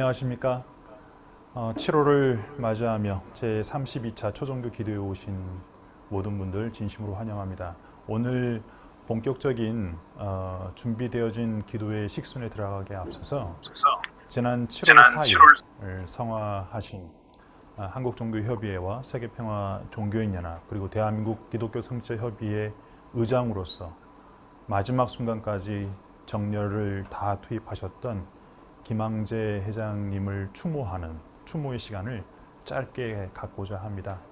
안녕하십니까. 7월을 맞이하며 제32차 초정교 기도에 오신 모든 분들 진심으로 환영합니다. 오늘 본격적인 준비되어진 기도의 식순에 들어가기에 앞서서 지난 7월 4일을 성화하신 한국종교협의회와 세계평화종교인연합 그리고 대한민국 기독교 성지협의회 의장으로서 마지막 순간까지 정열을 다 투입하셨던 김항제 회장님을 추모하는 추모의 시간을 짧게 갖고자 합니다.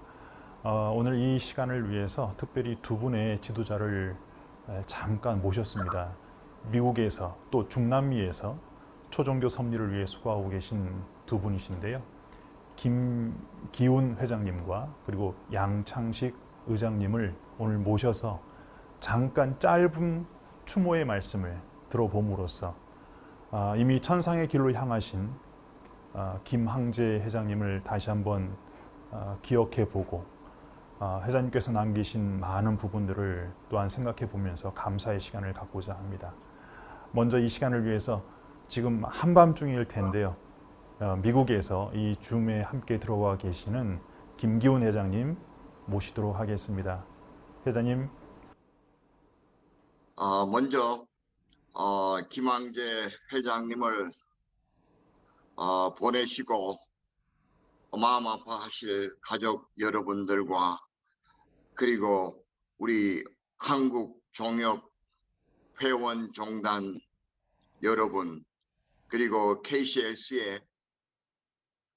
오늘 이 시간을 위해서 특별히 두 분의 지도자를 잠깐 모셨습니다. 미국에서 또 중남미에서 초종교 섭리를 위해 수고하고 계신 두 분이신데요. 김기훈 회장님과 그리고 양창식 의장님을 오늘 모셔서 잠깐 짧은 추모의 말씀을 들어봄으로써 이미 천상의 길로 향하신 김항제 회장님을 다시 한번 기억해보고 회장님께서 남기신 많은 부분들을 또한 생각해보면서 감사의 시간을 갖고자 합니다. 먼저 이 시간을 위해서 지금 한밤중일 텐데요. 미국에서 이 줌에 함께 들어와 계시는 김기훈 회장님 모시도록 하겠습니다. 회장님. 먼저 김항제 회장님을 보내시고 마음 아파하실 가족 여러분들과 그리고 우리 한국종협 회원종단 여러분 그리고 KCLC의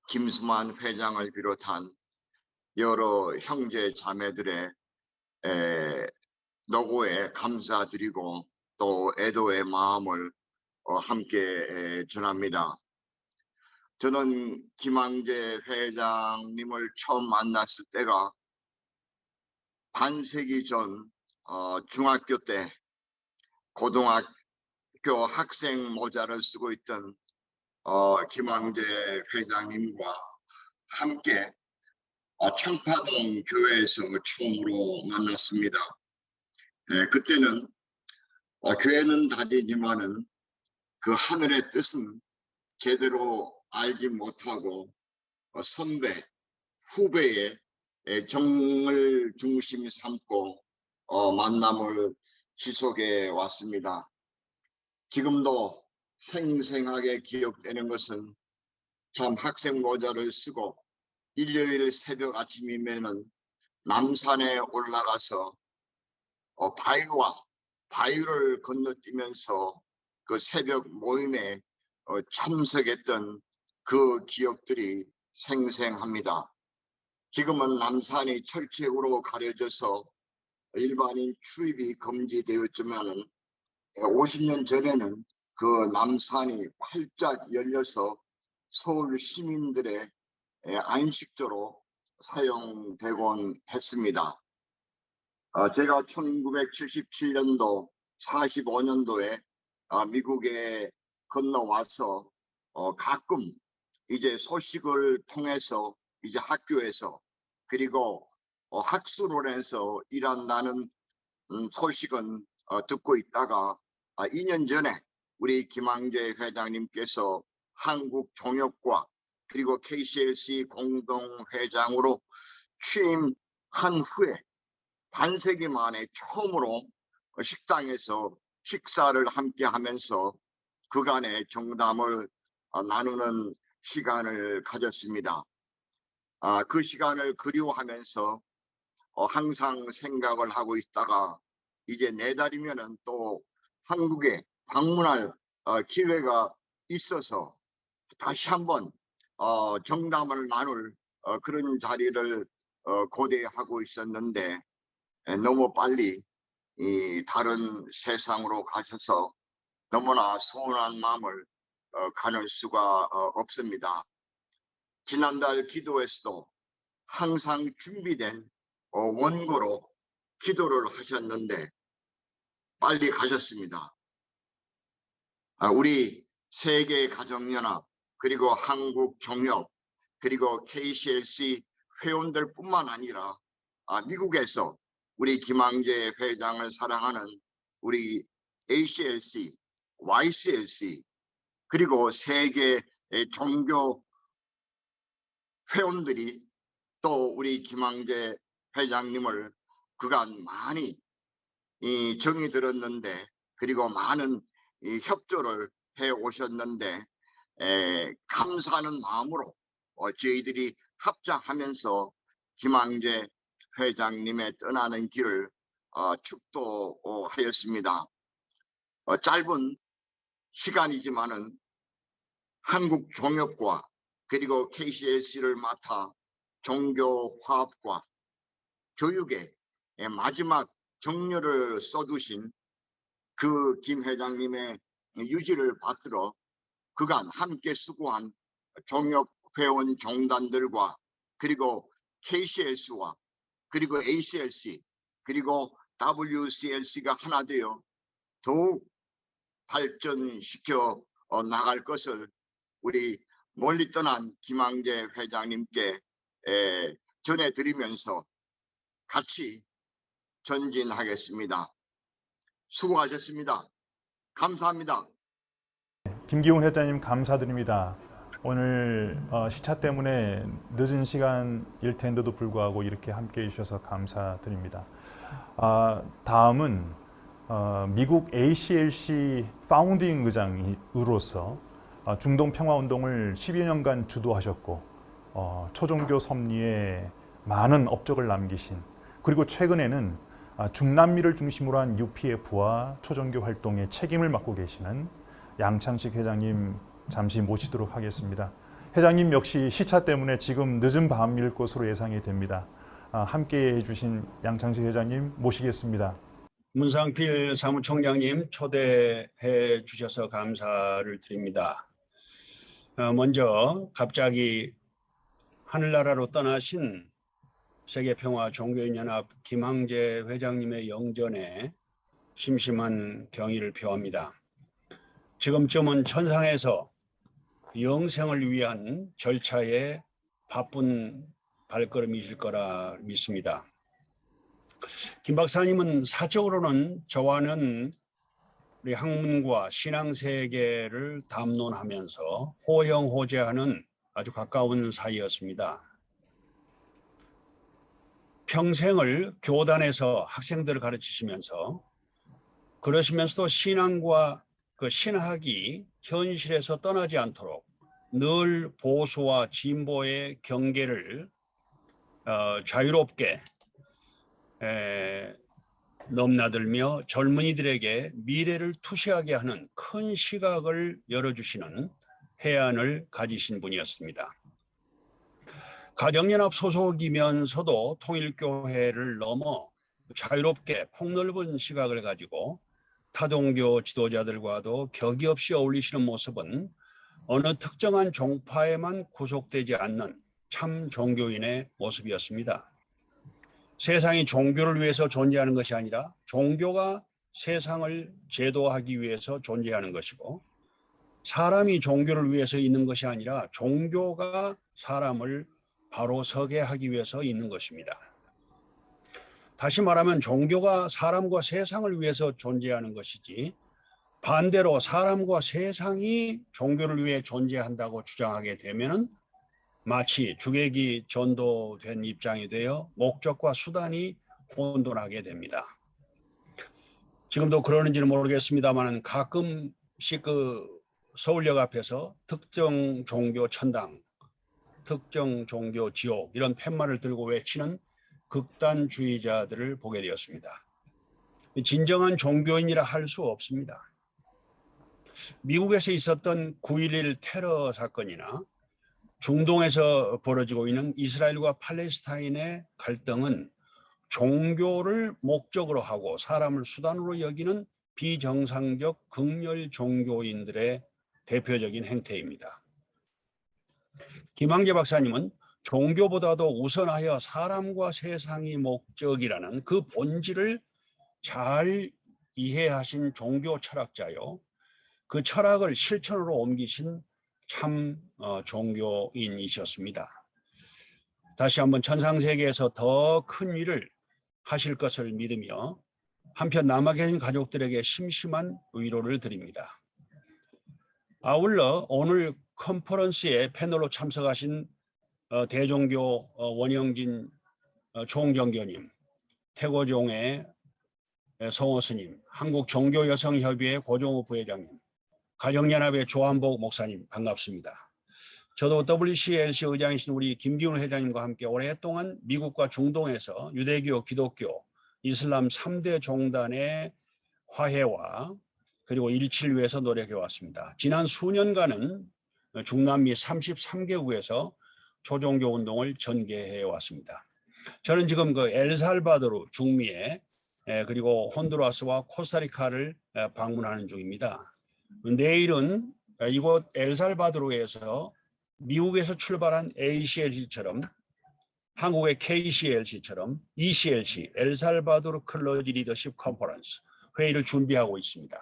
김수만 회장을 비롯한 여러 형제 자매들의 노고에 감사드리고 또 애도의 마음을 함께 전합니다. 저는 김항제 회장님을 처음 만났을 때가 반세기 전 중학교 때 고등학교 학생 모자를 쓰고 있던 김항제 회장님과 함께 청파동 교회에서 처음으로 만났습니다. 그때는 교회는 다니지만은 그 하늘의 뜻은 제대로 알지 못하고 선배, 후배의 정을 중심 삼고 만남을 지속해 왔습니다. 지금도 생생하게 기억되는 것은 참 학생 모자를 쓰고 일요일 새벽 아침이면은 남산에 올라가서 바위를 건너뛰면서 그 새벽 모임에 참석했던 그 기억들이 생생합니다. 지금은 남산이 철책으로 가려져서 일반인 출입이 금지되었지만 50년 전에는 그 남산이 활짝 열려서 서울 시민들의 안식처로 사용되곤 했습니다. 제가 1977년도 45년도에 미국에 건너와서 가끔 이제 소식을 통해서 이제 학교에서 그리고 학술원에서 일한다는 소식은 듣고 있다가 2년 전에 우리 김항제 회장님께서 한국종협과 그리고 KCLC 공동회장으로 취임한 후에 반세기 만에 처음으로 식당에서 식사를 함께 하면서 그간의 정담을 나누는 시간을 가졌습니다. 그 시간을 그리워하면서 항상 생각을 하고 있다가 이제 내달이면은 또 한국에 방문할 기회가 있어서 다시 한번 정담을 나눌 그런 자리를 고대하고 있었는데 너무 빨리 이 다른 세상으로 가셔서 너무나 서운한 마음을 가눌 수가 없습니다. 지난달 기도에서도 항상 준비된 원고로 기도를 하셨는데 빨리 가셨습니다. 우리 세계가정연합 그리고 한국종협 그리고 KCLC 회원들 뿐만 아니라 미국에서 우리 김항제 회장을 사랑하는 우리 ACLC, YCLC 그리고 세계 종교 회원들이 또 우리 김항제 회장님을 그간 많이 정이 들었는데, 그리고 많은 협조를 해 오셨는데, 감사하는 마음으로 저희들이 합작하면서 김항제 회장님의 떠나는 길을 축도하였습니다. 짧은 시간이지만은 한국 종협과 그리고 KCLC를 맡아 종교 화합과 교육에 마지막 정열을 쏟으신 그 김 회장님의 유지를 받들어 그간 함께 수고한 종협회원 종단들과 그리고 KCLC와 그리고 ACLC 그리고 WCLC가 하나 되어 더욱 발전시켜 나갈 것을 우리 멀리 떠난 김항제 회장님께 전해드리면서 같이 전진하겠습니다. 수고하셨습니다. 감사합니다. 김기훈 회장님 감사드립니다. 오늘 시차 때문에 늦은 시간일 텐데도 불구하고 이렇게 함께해 주셔서 감사드립니다. 다음은 미국 ACLC 파운딩 의장으로서 중동 평화운동을 10여 년간 주도하셨고 초종교 섭리에 많은 업적을 남기신, 그리고 최근에는 중남미를 중심으로 한 UPF와 초종교 활동에 책임을 맡고 계시는 양창식 회장님 잠시 모시도록 하겠습니다. 회장님 역시 시차 때문에 지금 늦은 밤일 것으로 예상이 됩니다. 함께 해주신 양창식 회장님 모시겠습니다. 문상필 사무총장님 초대해 주셔서 감사를 드립니다. 먼저 갑자기 하늘나라로 떠나신 세계평화종교인연합 김항제 회장님의 영전에 심심한 경의를 표합니다. 지금쯤은 천상에서 영생을 위한 절차에 바쁜 발걸음이실 거라 믿습니다. 김 박사님은 사적으로는 저와는 우리 학문과 신앙세계를 담론하면서 호영호재하는 아주 가까운 사이였습니다. 평생을 교단에서 학생들을 가르치시면서 그러시면서도 신앙과 그 신학이 현실에서 떠나지 않도록 늘 보수와 진보의 경계를 자유롭게 넘나들며 젊은이들에게 미래를 투시하게 하는 큰 시각을 열어주시는 해안을 가지신 분이었습니다. 가정연합 소속이면서도 통일교회를 넘어 자유롭게 폭넓은 시각을 가지고 타종교 지도자들과도 격이 없이 어울리시는 모습은 어느 특정한 종파에만 구속되지 않는 참 종교인의 모습이었습니다. 세상이 종교를 위해서 존재하는 것이 아니라 종교가 세상을 제도하기 위해서 존재하는 것이고, 사람이 종교를 위해서 있는 것이 아니라 종교가 사람을 바로 서게 하기 위해서 있는 것입니다. 다시 말하면 종교가 사람과 세상을 위해서 존재하는 것이지, 반대로 사람과 세상이 종교를 위해 존재한다고 주장하게 되면 마치 주객이 전도된 입장이 되어 목적과 수단이 혼돈하게 됩니다. 지금도 그러는지는 모르겠습니다만 가끔씩 서울역 앞에서 특정 종교 천당, 특정 종교 지옥 이런 팻말을 들고 외치는 극단주의자들을 보게 되었습니다. 진정한 종교인이라 할 수 없습니다. 미국에서 있었던 9.11 테러 사건이나 중동에서 벌어지고 있는 이스라엘과 팔레스타인의 갈등은 종교를 목적으로 하고 사람을 수단으로 여기는 비정상적 극렬 종교인들의 대표적인 행태입니다. 김항제 박사님은 종교보다도 우선하여 사람과 세상이 목적이라는 그 본질을 잘 이해하신 종교 철학자요, 그 철학을 실천으로 옮기신 참 종교인이셨습니다. 다시 한번 천상세계에서 더 큰 일을 하실 것을 믿으며 한편 남아 계신 가족들에게 심심한 위로를 드립니다. 아울러 오늘 컨퍼런스에 패널로 참석하신 대종교 원영진 총정교님, 태고종의 성호 스님, 한국종교여성협의회 고종우 부회장님, 가정연합의 조한복 목사님 반갑습니다. 저도 WCLC 의장이신 우리 김기훈 회장님과 함께 오랫동안 미국과 중동에서 유대교, 기독교, 이슬람 3대 종단의 화해와 그리고 일치를 위해서 노력해 왔습니다. 지난 수년간은 중남미 33개국에서 초종교 운동을 전개해 왔습니다. 저는 지금 그 엘살바도르 중미에 그리고 혼두라스와 코스타리카를 방문하는 중입니다. 내일은 이곳 엘살바도르에서 미국에서 출발한 ACLC처럼 한국의 KCLC처럼 ECLC 엘살바도르 클러지 리더십 컨퍼런스 회의를 준비하고 있습니다.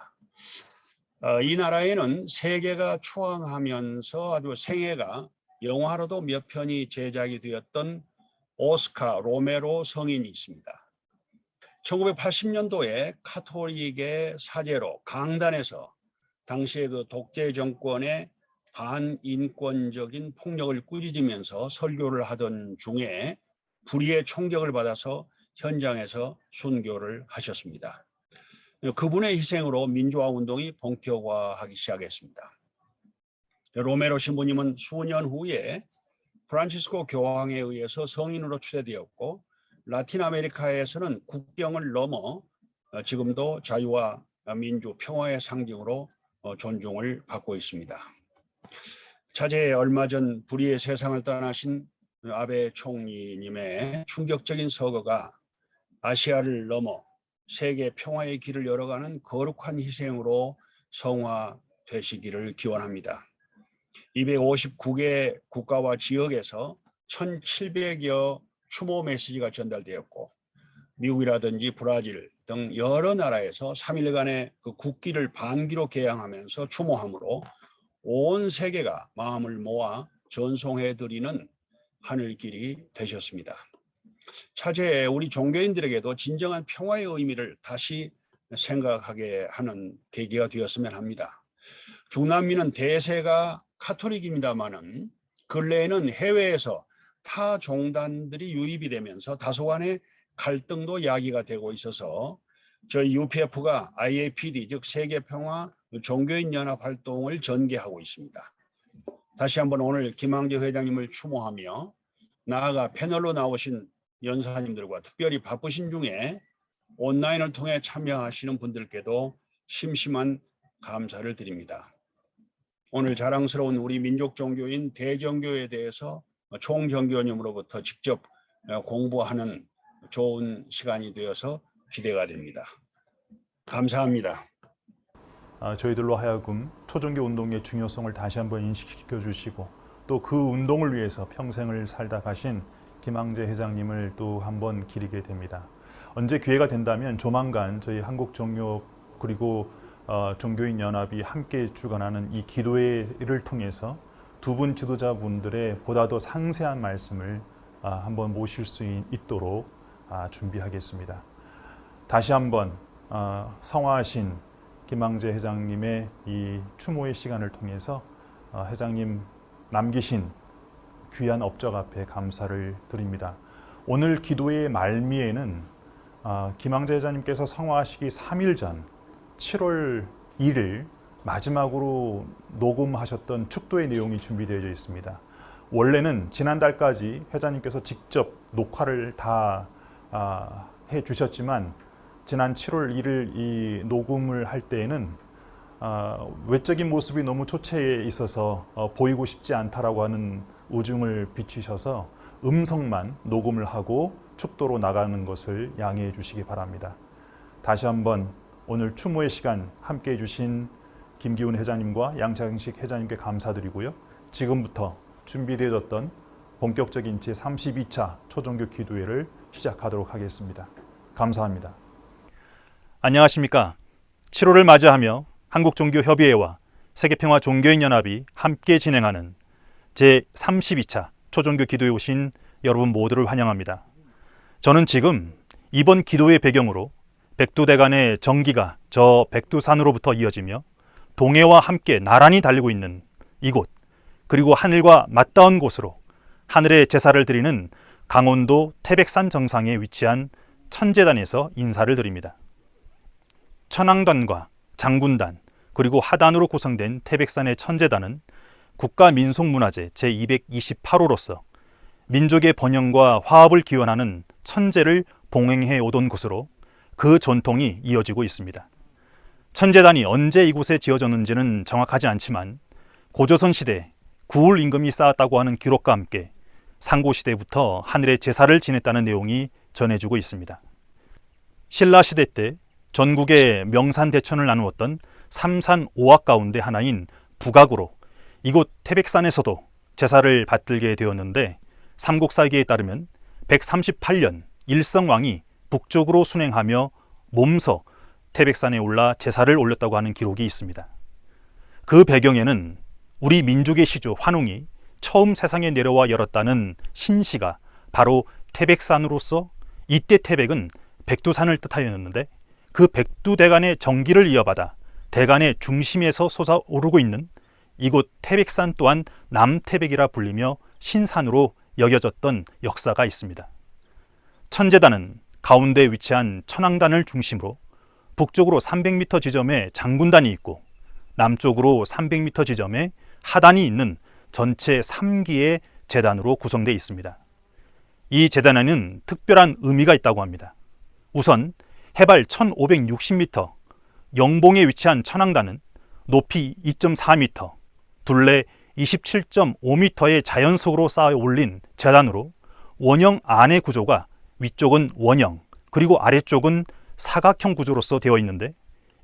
이 나라에는 세계가 추앙하면서 아주 생애가 영화로도 몇 편이 제작이 되었던 오스카 로메로 성인이 있습니다. 1980년도에 카톨릭의 사제로 강단에서 당시의 그 독재 정권의 반인권적인 폭력을 꾸짖으면서 설교를 하던 중에 불의의 총격을 받아서 현장에서 순교를 하셨습니다. 그분의 희생으로 민주화 운동이 본격화하기 시작했습니다. 로메로 신부님은 수년 후에 프란치스코 교황에 의해서 성인으로 추대되었고 라틴 아메리카에서는 국경을 넘어 지금도 자유와 민주, 평화의 상징으로 존중을 받고 있습니다. 차제에 얼마 전 불의의 세상을 떠나신 아베 총리님의 충격적인 서거가 아시아를 넘어 세계 평화의 길을 열어가는 거룩한 희생으로 성화되시기를 기원합니다. 259개 국가와 지역에서 1,700여 추모 메시지가 전달되었고 미국이라든지 브라질 등 여러 나라에서 3일간의 그 국기를 반기로 개양하면서 추모함으로 온 세계가 마음을 모아 전송해드리는 하늘길이 되셨습니다. 차제에 우리 종교인들에게도 진정한 평화의 의미를 다시 생각하게 하는 계기가 되었으면 합니다. 중남미는 대세가 카톨릭입니다마는 근래에는 해외에서 타 종단들이 유입이 되면서 다소간의 갈등도 야기가 되고 있어서 저희 UPF가 IAPD 즉 세계평화 종교인 연합 활동을 전개하고 있습니다. 다시 한번 오늘 김항제 회장님을 추모하며 나아가 패널로 나오신 연사님들과 특별히 바쁘신 중에 온라인을 통해 참여하시는 분들께도 심심한 감사를 드립니다. 오늘 자랑스러운 우리 민족 종교인 대정교에 대해서 총정교님으로부터 직접 공부하는 좋은 시간이 되어서 기대가 됩니다. 감사합니다. 저희들로 하여금 초종교 운동의 중요성을 다시 한번 인식시켜 주시고 또 그 운동을 위해서 평생을 살다 가신 김항제 회장님을 또 한번 기리게 됩니다. 언제 기회가 된다면 조만간 저희 한국종교 그리고 종교인 연합이 함께 주관하는 이 기도회를 통해서 두 분 지도자분들의 보다 더 상세한 말씀을 한번 모실 수 있도록 준비하겠습니다. 다시 한번 성화하신 김항제 회장님의 이 추모의 시간을 통해서 회장님 남기신 귀한 업적 앞에 감사를 드립니다. 오늘 기도의 말미에는 김항제 회장님께서 성화하시기 3일 전 7월 2일 마지막으로 녹음하셨던 축도의 내용이 준비되어 있습니다. 원래는 지난달까지 회장님께서 직접 녹화를 다 해주셨지만 지난 7월 1일 이 녹음을 할 때에는 외적인 모습이 너무 초췌해 있어서 보이고 싶지 않다라고 하는 우중을 비치셔서 음성만 녹음을 하고 축도로 나가는 것을 양해해 주시기 바랍니다. 다시 한번 오늘 추모의 시간 함께해 주신 김기훈 회장님과 양창식 회장님께 감사드리고요. 지금부터 준비되어졌던 본격적인 제32차 초종교 기도회를 시작하도록 하겠습니다. 감사합니다. 안녕하십니까. 7월을 맞이하며 한국종교협의회와 세계평화종교인연합이 함께 진행하는 제32차 초종교 기도에 오신 여러분 모두를 환영합니다. 저는 지금 이번 기도의 배경으로 백두대간의 정기가 저 백두산으로부터 이어지며 동해와 함께 나란히 달리고 있는 이곳 그리고 하늘과 맞닿은 곳으로 하늘에 제사를 드리는 강원도 태백산 정상에 위치한 천제단에서 인사를 드립니다. 천왕단과 장군단 그리고 하단으로 구성된 태백산의 천제단은 국가민속문화재 제228호로서 민족의 번영과 화합을 기원하는 천제를 봉행해 오던 곳으로 그 전통이 이어지고 있습니다. 천제단이 언제 이곳에 지어졌는지는 정확하지 않지만 고조선 시대 구울 임금이 쌓았다고 하는 기록과 함께 상고시대부터 하늘의 제사를 지냈다는 내용이 전해지고 있습니다. 신라시대 때 전국의 명산대천을 나누었던 삼산 5악 가운데 하나인 북악으로 이곳 태백산에서도 제사를 받들게 되었는데 삼국사기에 따르면 138년 일성왕이 북쪽으로 순행하며 몸서 태백산에 올라 제사를 올렸다고 하는 기록이 있습니다. 그 배경에는 우리 민족의 시조 환웅이 처음 세상에 내려와 열었다는 신시가 바로 태백산으로서 이때 태백은 백두산을 뜻하였는데 그 백두대간의 정기를 이어받아 대간의 중심에서 솟아오르고 있는 이곳 태백산 또한 남태백이라 불리며 신산으로 여겨졌던 역사가 있습니다. 천제단은 가운데 위치한 천왕단을 중심으로 북쪽으로 300m 지점에 장군단이 있고 남쪽으로 300m 지점에 하단이 있는 전체 3기의 제단으로 구성되어 있습니다. 이 제단에는 특별한 의미가 있다고 합니다. 우선 해발 1560m, 영봉에 위치한 천왕단은 높이 2.4m, 둘레 27.5m의 자연석으로 쌓아 올린 제단으로 원형 안의 구조가 위쪽은 원형 그리고 아래쪽은 사각형 구조로서 되어 있는데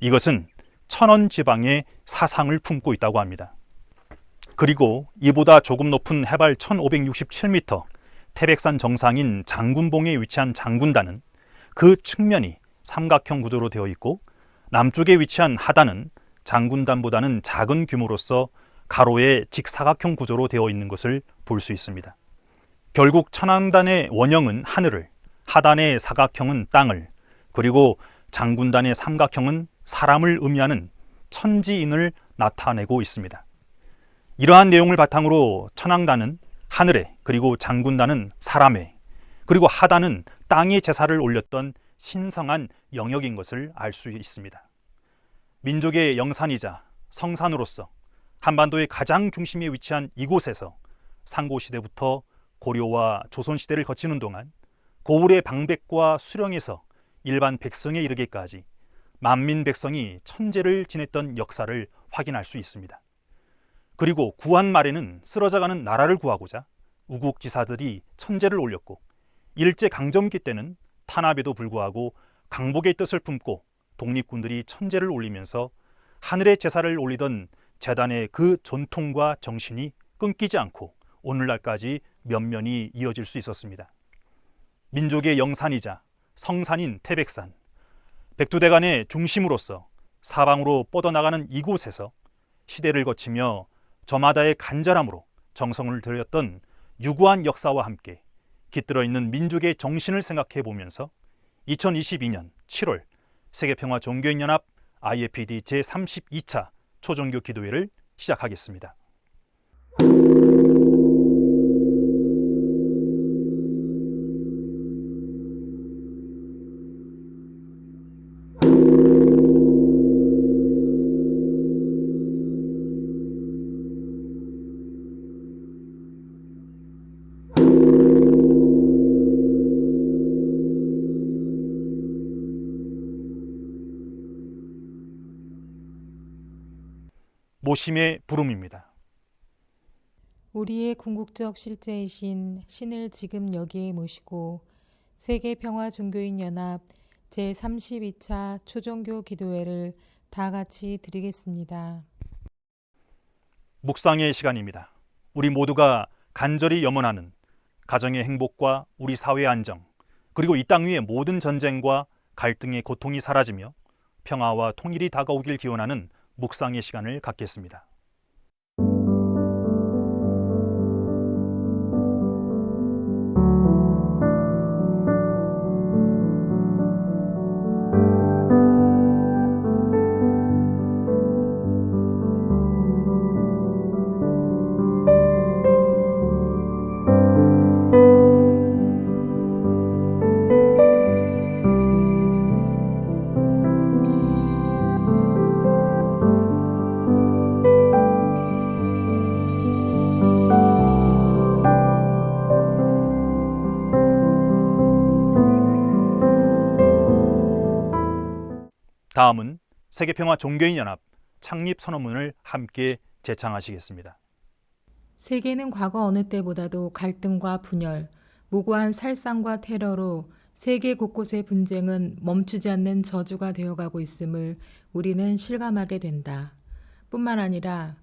이것은 천원 지방의 사상을 품고 있다고 합니다. 그리고 이보다 조금 높은 해발 1567m 태백산 정상인 장군봉에 위치한 장군단은 그 측면이 삼각형 구조로 되어 있고 남쪽에 위치한 하단은 장군단보다는 작은 규모로서 가로의 직사각형 구조로 되어 있는 것을 볼 수 있습니다. 결국 천왕단의 원형은 하늘을, 하단의 사각형은 땅을, 그리고 장군단의 삼각형은 사람을 의미하는 천지인을 나타내고 있습니다. 이러한 내용을 바탕으로 천왕단은 하늘에, 그리고 장군단은 사람에, 그리고 하단은 땅에 제사를 올렸던 신성한 영역인 것을 알 수 있습니다. 민족의 영산이자 성산으로서 한반도의 가장 중심에 위치한 이곳에서 상고시대부터 고려와 조선시대를 거치는 동안 고을의 방백과 수령에서 일반 백성에 이르기까지 만민 백성이 천제를 지냈던 역사를 확인할 수 있습니다. 그리고 구한 말에는 쓰러져가는 나라를 구하고자 우국지사들이 천제를 올렸고 일제강점기 때는 탄압에도 불구하고 강복의 뜻을 품고 독립군들이 천제를 올리면서 하늘의 제사를 올리던 제단의 그 전통과 정신이 끊기지 않고 오늘날까지 면면이 이어질 수 있었습니다. 민족의 영산이자 성산인 태백산, 백두대간의 중심으로서 사방으로 뻗어나가는 이곳에서 시대를 거치며 저마다의 간절함으로 정성을 들였던 유구한 역사와 함께 깃들어 있는 민족의 정신을 생각해 보면서 2022년 7월 세계평화 종교인연합 IFPD 제32차 초종교 기도회를 시작하겠습니다. 모심의 부름입니다. 우리의 궁극적 실제이신 신을 지금 여기에 모시고 세계평화종교인연합 제32차 초종교 기도회를 다 같이 드리겠습니다. 묵상의 시간입니다. 우리 모두가 간절히 염원하는 가정의 행복과 우리 사회의 안정, 그리고 이 땅 위의 모든 전쟁과 갈등의 고통이 사라지며 평화와 통일이 다가오길 기원하는 묵상의 시간을 갖겠습니다. 다음은 세계평화 종교인연합 창립 선언문을 함께 제창하시겠습니다. 세계는 과거 어느 때보다도 갈등과 분열, 무고한 살상과 테러로 세계 곳곳의 분쟁은 멈추지 않는 저주가 되어가고 있음을 우리는 실감하게 된다. 뿐만 아니라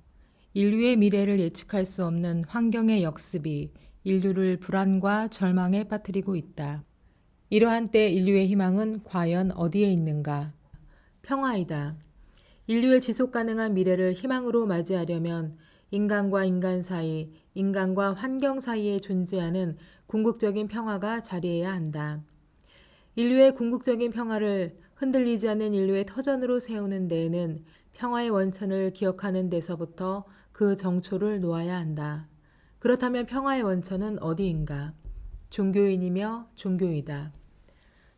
인류의 미래를 예측할 수 없는 환경의 역습이 인류를 불안과 절망에 빠뜨리고 있다. 이러한 때 인류의 희망은 과연 어디에 있는가? 평화이다. 인류의 지속가능한 미래를 희망으로 맞이하려면 인간과 인간 사이, 인간과 환경 사이에 존재하는 궁극적인 평화가 자리해야 한다. 인류의 궁극적인 평화를 흔들리지 않는 인류의 터전으로 세우는 데에는 평화의 원천을 기억하는 데서부터 그 정초를 놓아야 한다. 그렇다면 평화의 원천은 어디인가? 종교인이며 종교이다.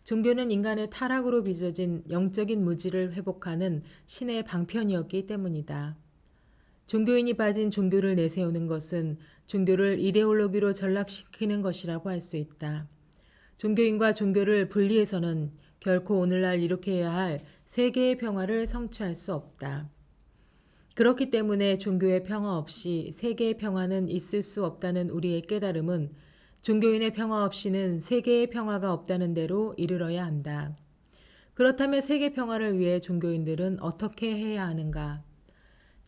종교는 인간의 타락으로 빚어진 영적인 무지를 회복하는 신의 방편이었기 때문이다. 종교인이 빠진 종교를 내세우는 것은 종교를 이데올로기로 전락시키는 것이라고 할 수 있다. 종교인과 종교를 분리해서는 결코 오늘날 이룩해야 할 세계의 평화를 성취할 수 없다. 그렇기 때문에 종교의 평화 없이 세계의 평화는 있을 수 없다는 우리의 깨달음은 종교인의 평화 없이는 세계의 평화가 없다는 데로 이르러야 한다. 그렇다면 세계 평화를 위해 종교인들은 어떻게 해야 하는가?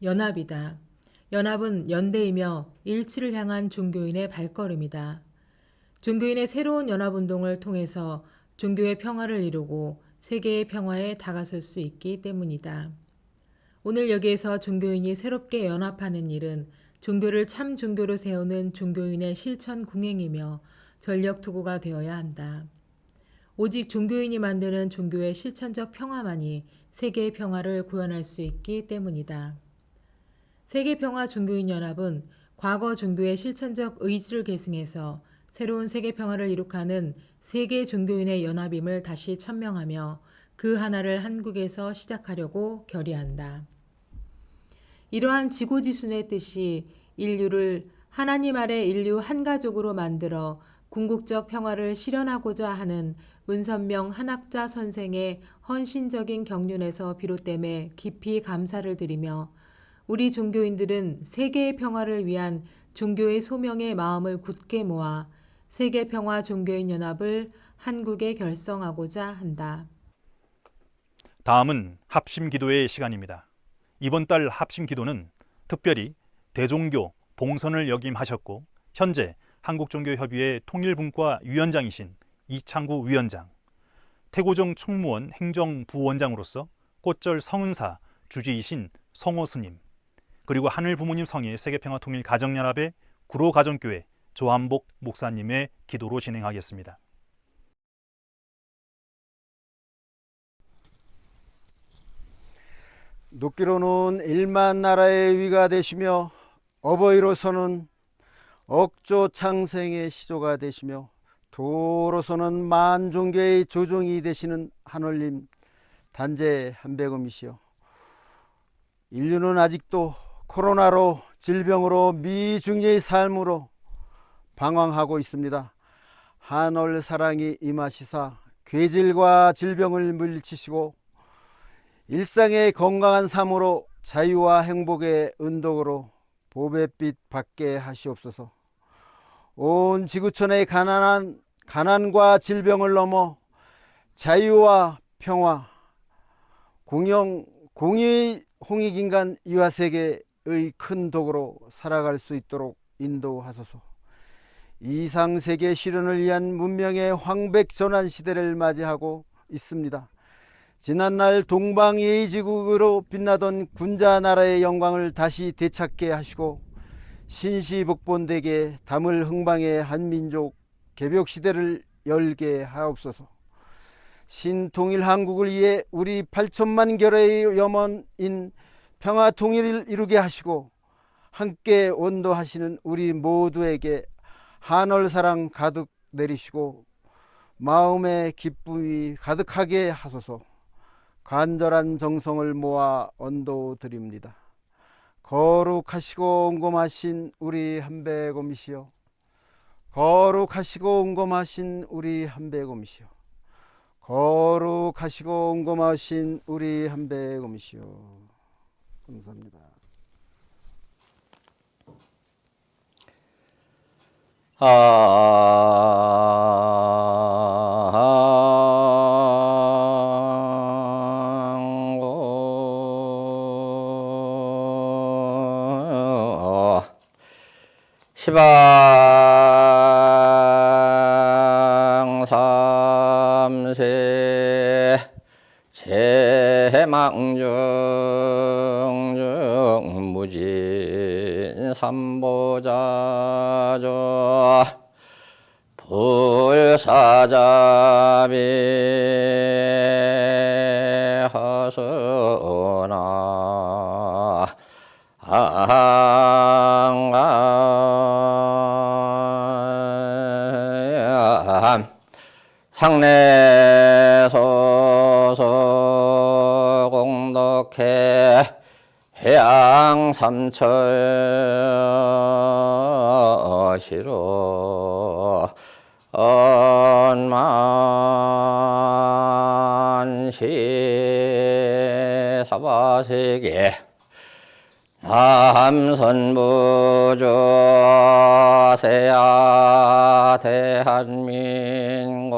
연합이다. 연합은 연대이며 일치를 향한 종교인의 발걸음이다. 종교인의 새로운 연합운동을 통해서 종교의 평화를 이루고 세계의 평화에 다가설 수 있기 때문이다. 오늘 여기에서 종교인이 새롭게 연합하는 일은 종교를 참 종교로 세우는 종교인의 실천 궁행이며 전력 투구가 되어야 한다. 오직 종교인이 만드는 종교의 실천적 평화만이 세계의 평화를 구현할 수 있기 때문이다. 세계평화 종교인연합은 과거 종교의 실천적 의지를 계승해서 새로운 세계평화를 이룩하는 세계 종교인의 연합임을 다시 천명하며 그 하나를 한국에서 시작하려고 결의한다. 이러한 지고지순의 뜻이 인류를 하나님 아래 인류 한 가족으로 만들어 궁극적 평화를 실현하고자 하는 문선명 한학자 선생의 헌신적인 경륜에서 비롯됨에 깊이 감사를 드리며 우리 종교인들은 세계의 평화를 위한 종교의 소명의 마음을 굳게 모아 세계평화 종교인 연합을 한국에 결성하고자 한다. 다음은 합심기도의 시간입니다. 이번 달 합심기도는 특별히 대종교 봉선을 역임하셨고 현재 한국종교협의회 통일분과 위원장이신 이창구 위원장, 태고정 총무원 행정부원장으로서 꽃절 성은사 주지이신 성호 스님, 그리고 하늘부모님 성의 세계평화통일 가정연합의 구로가정교회 조한복 목사님의 기도로 진행하겠습니다. 눕기로는 1만 나라의 위가 되시며 어버이로서는 억조 창생의 시조가 되시며 도로서는 만종교의 조종이 되시는 하늘님 단재 한백음이시여, 인류는 아직도 코로나로 질병으로 미중의 삶으로 방황하고 있습니다. 하늘 사랑이 임하시사 괴질과 질병을 물리치시고 일상의 건강한 삶으로 자유와 행복의 은덕으로 보배빛 받게 하시옵소서. 온 지구촌의 가난과 질병을 넘어 자유와 평화, 공의 홍익인간 이화세계의 큰 덕으로 살아갈 수 있도록 인도하소서. 이상세계 실현을 위한 문명의 황백전환 시대를 맞이하고 있습니다. 지난날 동방예의지국으로 빛나던 군자나라의 영광을 다시 되찾게 하시고 신시복본되게 담을 흥방의 한민족 개벽시대를 열게 하옵소서. 신통일 한국을 위해 우리 8천만 결의 염원인 평화통일을 이루게 하시고 함께 원도하시는 우리 모두에게 한월사랑 가득 내리시고 마음의 기쁨이 가득하게 하소서. 간절한 정성을 모아 언도드립니다. 거룩하시고 온검하신 우리 한백옴이시여, 거룩하시고 온검하신 우리 한백옴이시여, 거룩하시고 온고마우신 우리 한백음이시여 감사합니다. 시방 삼세 제망정정 무진 삼보자조 불사자비 하서나 상내소서 공덕해 해양 삼처시로 언만시 사바세계 남선부조 세야 대한민국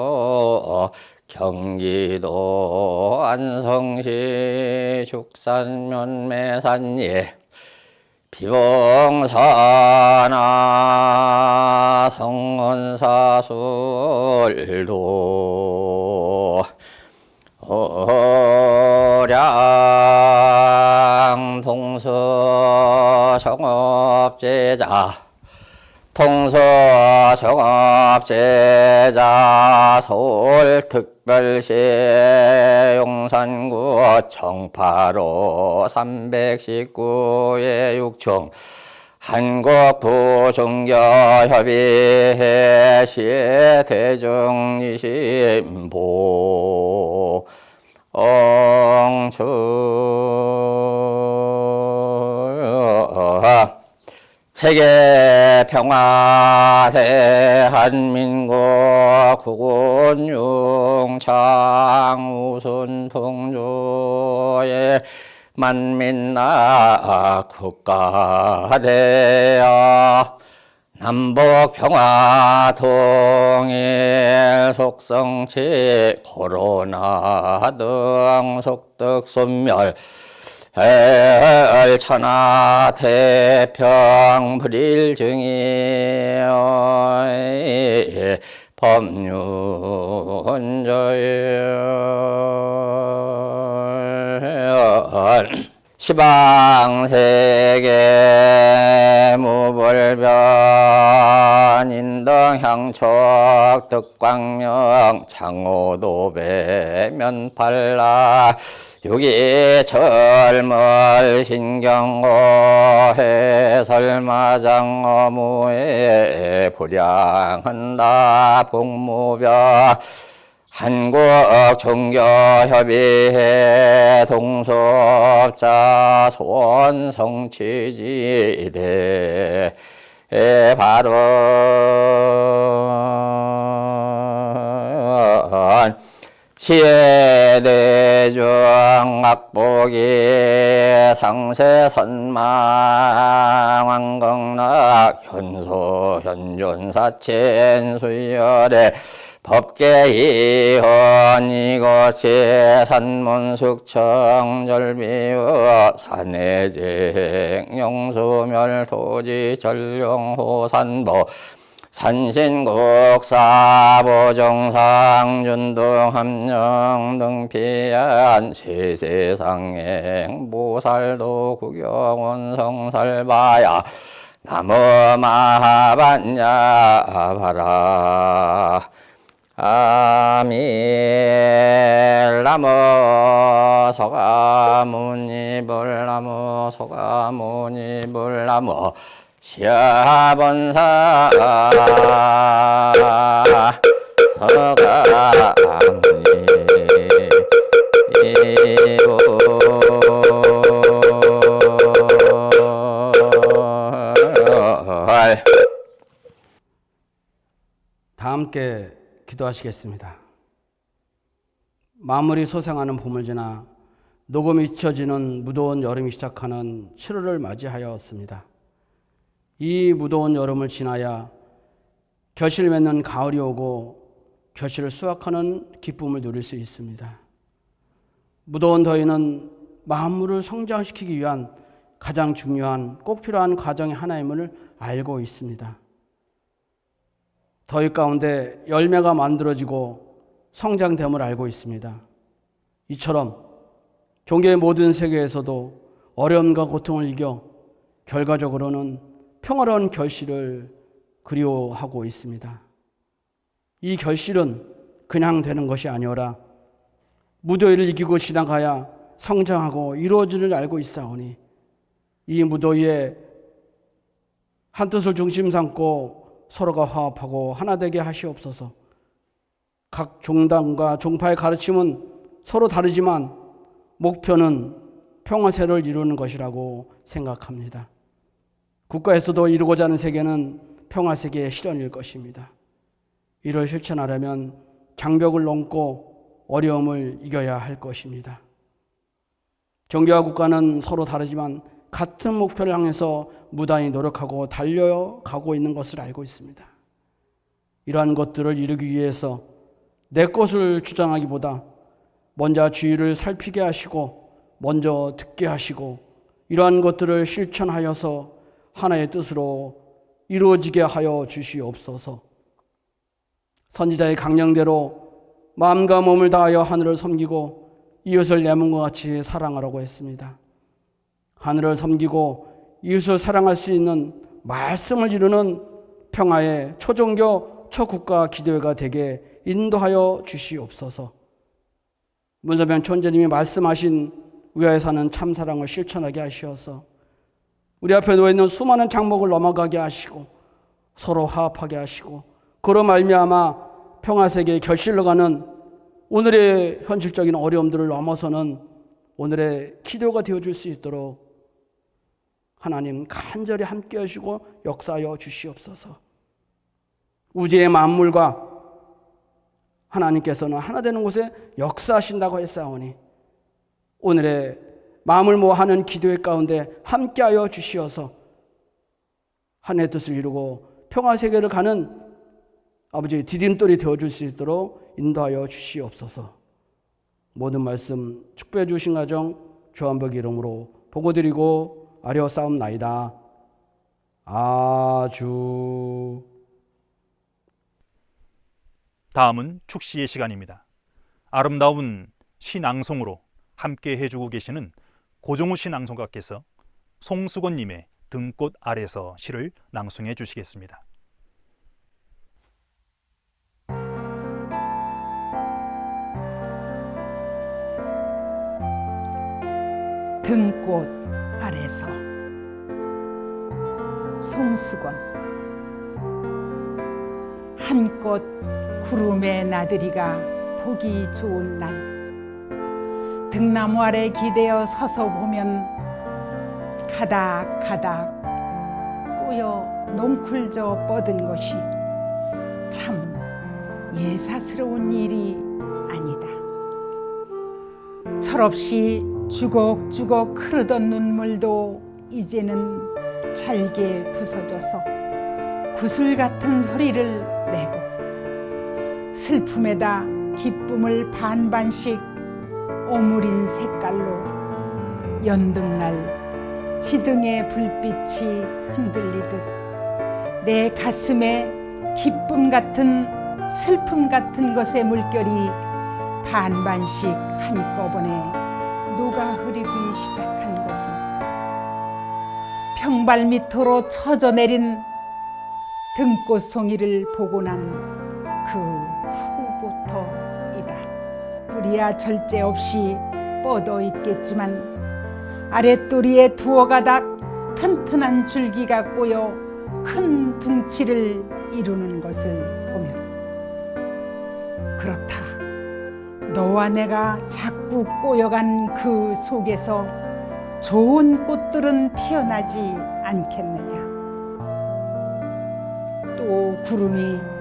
경기도 안성시 죽산면매산예 비봉사나 성원사술도 오량 동서정업제자 동서정업제자 서울특별시 용산구 청파로 319의 6층 한국부종교협의회 시대중리심보 엉추 세계평화 대한민국 국운융창 우순통조의 만민나 국가되어 남북평화 통일 속성치 코로나 등 속덕소멸 천하 태평 불일증이 법륜조율 시방세계 무불변 인등향촉 득광명 창호도배 면팔라 유기 철물 신경고 해설마장 어무에 불량한다 복무별 한국종교협의회 동sob자 소원성취지대 발언 시해대중 악보기 상세선망 왕극락 현소 현존사첸수열의 법계이헌 이것이 산문숙청절비의 산해쟁 용수멸토지 전령호산보 산신국사 보정상 준동함령 등피한 세세상행 보살도 구경원성살바야 나무마반야 바라 아밀 나무 소가무니불 나무 소가무니불 나무 시아본사 서가무니 다 함께 기도하시겠습니다. 만물이 소생하는 봄을 지나 녹음이 잊혀지는 무더운 여름이 시작하는 7월을 맞이하였습니다. 이 무더운 여름을 지나야 결실을 맺는 가을이 오고 결실을 수확하는 기쁨을 누릴 수 있습니다. 무더운 더위는 만물을 성장시키기 위한 가장 중요한 꼭 필요한 과정의 하나임을 알고 있습니다. 더위 가운데 열매가 만들어지고 성장됨을 알고 있습니다. 이처럼 종교의 모든 세계에서도 어려움과 고통을 이겨 결과적으로는 평화로운 결실을 그리워하고 있습니다. 이 결실은 그냥 되는 것이 아니오라 무더위를 이기고 지나가야 성장하고 이루어지는 줄 알고 있사오니 이 무더위에 한뜻을 중심 삼고 서로가 화합하고 하나 되게 하시옵소서. 각 종단과 종파의 가르침은 서로 다르지만 목표는 평화세를 이루는 것이라고 생각합니다. 국가에서도 이루고자 하는 세계는 평화세계의 실현일 것입니다. 이를 실천하려면 장벽을 넘고 어려움을 이겨야 할 것입니다. 종교와 국가는 서로 다르지만 같은 목표를 향해서 무단히 노력하고 달려가고 있는 것을 알고 있습니다. 이러한 것들을 이루기 위해서 내 것을 주장하기보다 먼저 주위를 살피게 하시고 먼저 듣게 하시고 이러한 것들을 실천하여서 하나의 뜻으로 이루어지게 하여 주시옵소서. 선지자의 강령대로 마음과 몸을 다하여 하늘을 섬기고 이웃을 내 몸과 같이 사랑하라고 했습니다. 하늘을 섬기고 이웃을 사랑할 수 있는 말씀을 이루는 평화의 초종교, 초국가 기도회가 되게 인도하여 주시옵소서. 문서명 총재님이 말씀하신 위하여 사는 참사랑을 실천하게 하시어서 우리 앞에 놓여있는 수많은 장목을 넘어가게 하시고 서로 화합하게 하시고 그로 말미암아 평화세계의 결실로 가는 오늘의 현실적인 어려움들을 넘어서는 오늘의 기도가 되어줄 수 있도록 하나님 간절히 함께 하시고 역사하여 주시옵소서. 우주의 만물과 하나님께서는 하나 되는 곳에 역사하신다고 했사오니 오늘의 마음을 모아하는 기도의 가운데 함께하여 주시어서 하나님의 뜻을 이루고 평화세계를 가는 아버지의 디딤돌이 되어줄 수 있도록 인도하여 주시옵소서. 모든 말씀 축복해 주신 가정 주한복 이름으로 보고드리고 아뢰어싸움나이다. 아주. 다음은 축시의 시간입니다. 아름다운 시낭송으로 함께 해주고 계시는 고종우 시낭송가께서 송수건님의 등꽃 아래서 시를 낭송해 주시겠습니다. 등꽃 아래서 송수건. 한꽃 구름의 나들이가 보기 좋은 날 등나무 아래 기대어 서서 보면 가닥가닥 꼬여 농쿨져 뻗은 것이 참 예사스러운 일이 아니다. 철없이 주걱주걱 흐르던 눈물도 이제는 잘게 부서져서 구슬 같은 소리를 내고 슬픔에다 기쁨을 반반씩 오므린 색깔로 연등날 지등의 불빛이 흔들리듯 내 가슴에 기쁨 같은 슬픔 같은 것의 물결이 반반씩 한꺼번에 녹아 흐르기 시작한 것은 평발 밑으로 처져 내린 등꽃송이를 보고 난 그 후부터이다. 뿌리야 절제 없이 뻗어 있겠지만 아랫도리에 두어 가닥 튼튼한 줄기가 꼬여 큰 둥치를 이루는 것을 보면 그렇다. 너와 내가 자꾸 꼬여간 그 속에서 좋은 꽃들은 피어나지 않겠느냐. 또 구름이